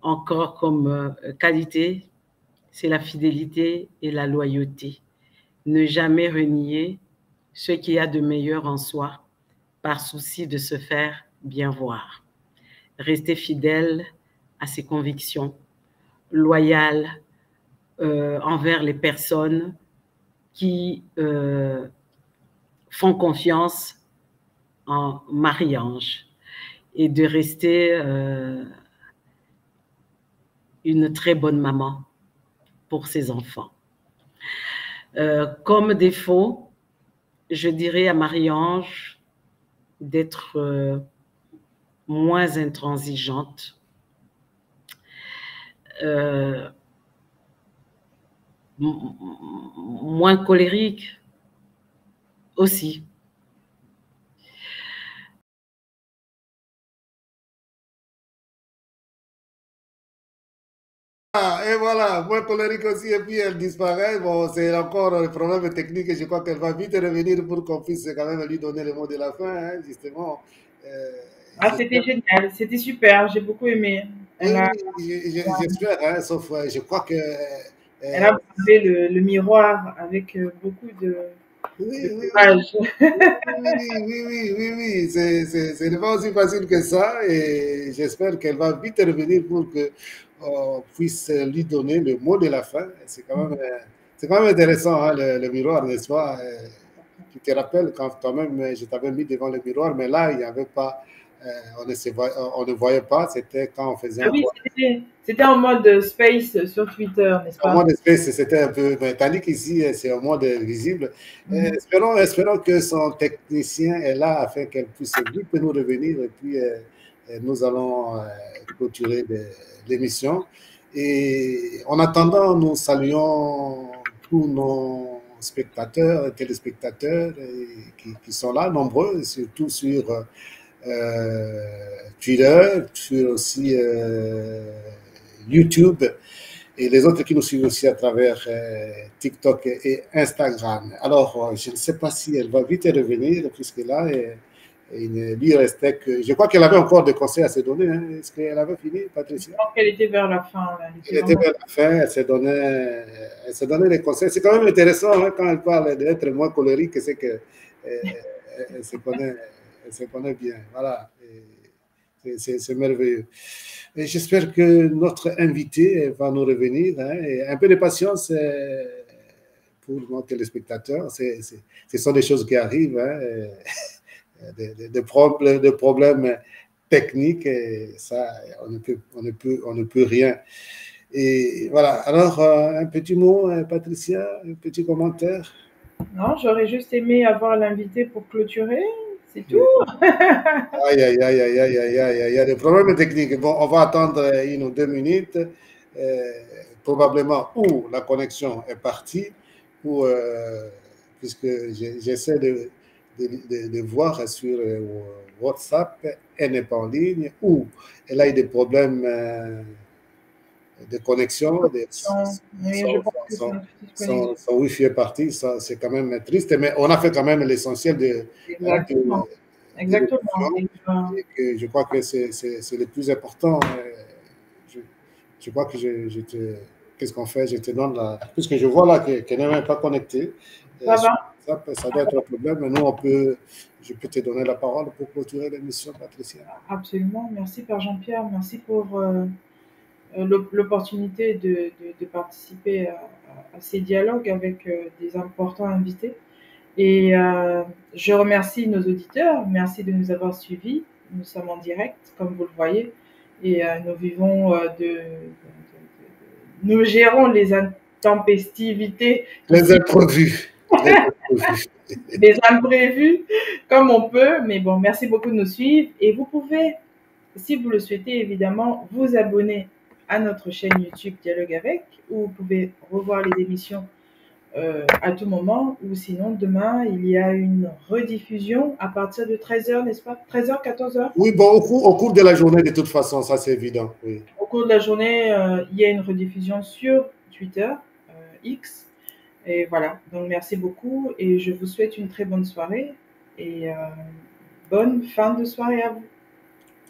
encore comme qualité, c'est la fidélité et la loyauté. Ne jamais renier ce qu'il y a de meilleur en soi par souci de se faire bien voir. Rester fidèle à ses convictions, loyal envers les personnes qui font confiance en Marie-Ange et de rester une très bonne maman pour ses enfants. Comme défaut, je dirais à Marie-Ange d'être moins intransigeante, moins colérique aussi. Et voilà, moins colérique aussi, et puis elle disparaît. Bon, c'est encore un problème technique et je crois qu'elle va vite revenir pour qu'on puisse quand même lui donner le mot de la fin, hein, justement. C'était génial, c'était super, j'ai beaucoup aimé. J'espère, hein, sauf je crois que... elle a trouvé le miroir avec beaucoup de courage. Oui, c'est pas aussi facile que ça et j'espère qu'elle va vite revenir pour qu'on puisse lui donner le mot de la fin. C'est quand même intéressant, hein, le miroir, n'est-ce pas? Tu te rappelles quand toi-même je t'avais mis devant le miroir, mais là, il n'y avait pas, on ne voyait pas, c'était quand on faisait oui, c'était en mode space sur Twitter, n'est-ce pas? En mode space, c'était un peu, tandis qu'ici, c'est en mode visible. Espérons que son technicien est là afin qu'elle puisse vite nous revenir et puis nous allons clôturer l'émission. Et en attendant, nous saluons tous nos spectateurs, téléspectateurs qui sont là, nombreux, surtout sur Twitter, sur aussi YouTube et les autres qui nous suivent aussi à travers TikTok et Instagram. Alors, je ne sais pas si elle va vite revenir, puisque là, il ne lui restait que... Je crois qu'elle avait encore des conseils à se donner. Hein. Est-ce qu'elle avait fini, Patricia? Je pense qu'elle était vers la fin. Là. Elle était vers la fin, elle se donnait des conseils. C'est quand même intéressant hein, quand elle parle d'être moins colérique, c'est qu'elle se connaît bien. Voilà. C'est merveilleux. Et j'espère que notre invité va nous revenir. Hein, et un peu de patience pour nos téléspectateurs. Ce sont des choses qui arrivent, hein, des problèmes techniques. Et ça, on ne peut rien. Et voilà. Alors, un petit mot, Patricia, un petit commentaire. Non, j'aurais juste aimé avoir l'invité pour clôturer, c'est tout. Aïe, aïe, aïe, aïe, aïe, aïe, aïe, il y a des problèmes techniques. Bon, on va attendre 1 ou 2 minutes. Probablement où la connexion est partie, ou puisque j'essaie de voir sur WhatsApp, elle n'est pas en ligne, ou elle a eu des problèmes de connexion, Oui, je pense que c'est disponible. son Wi-Fi est parti, ça c'est quand même triste, mais on a fait quand même l'essentiel Exactement. Exactement. et que je crois que c'est le plus important. Je crois que qu'est-ce qu'on fait? Je te donne puisque je vois là qu'elle n'est même pas connectée. Ça va? Ça doit être un problème, mais nous, je peux te donner la parole pour clôturer l'émission, Patricia. Absolument. Merci, Père Jean-Pierre. Merci pour l'opportunité de participer à ces dialogues avec des importants invités. Et je remercie nos auditeurs. Merci de nous avoir suivis. Nous sommes en direct, comme vous le voyez. Et nous vivons nous gérons les intempestivités. Les imprévus. Les imprévus, comme on peut. Mais bon, merci beaucoup de nous suivre. Et vous pouvez, si vous le souhaitez, évidemment, vous abonner à notre chaîne YouTube Dialogue avec, où vous pouvez revoir les émissions à tout moment, ou sinon demain il y a une rediffusion à partir de 13h, n'est-ce pas? 13h, 14h? Oui, bon, au cours de la journée, de toute façon, ça c'est évident. Oui. Au cours de la journée, il y a une rediffusion sur Twitter, X. Et voilà, donc merci beaucoup et je vous souhaite une très bonne soirée et bonne fin de soirée à vous.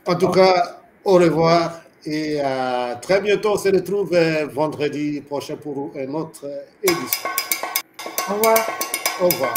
En tout cas, au revoir et à très bientôt. On se retrouve vendredi prochain pour une autre édition. Au revoir. Au revoir.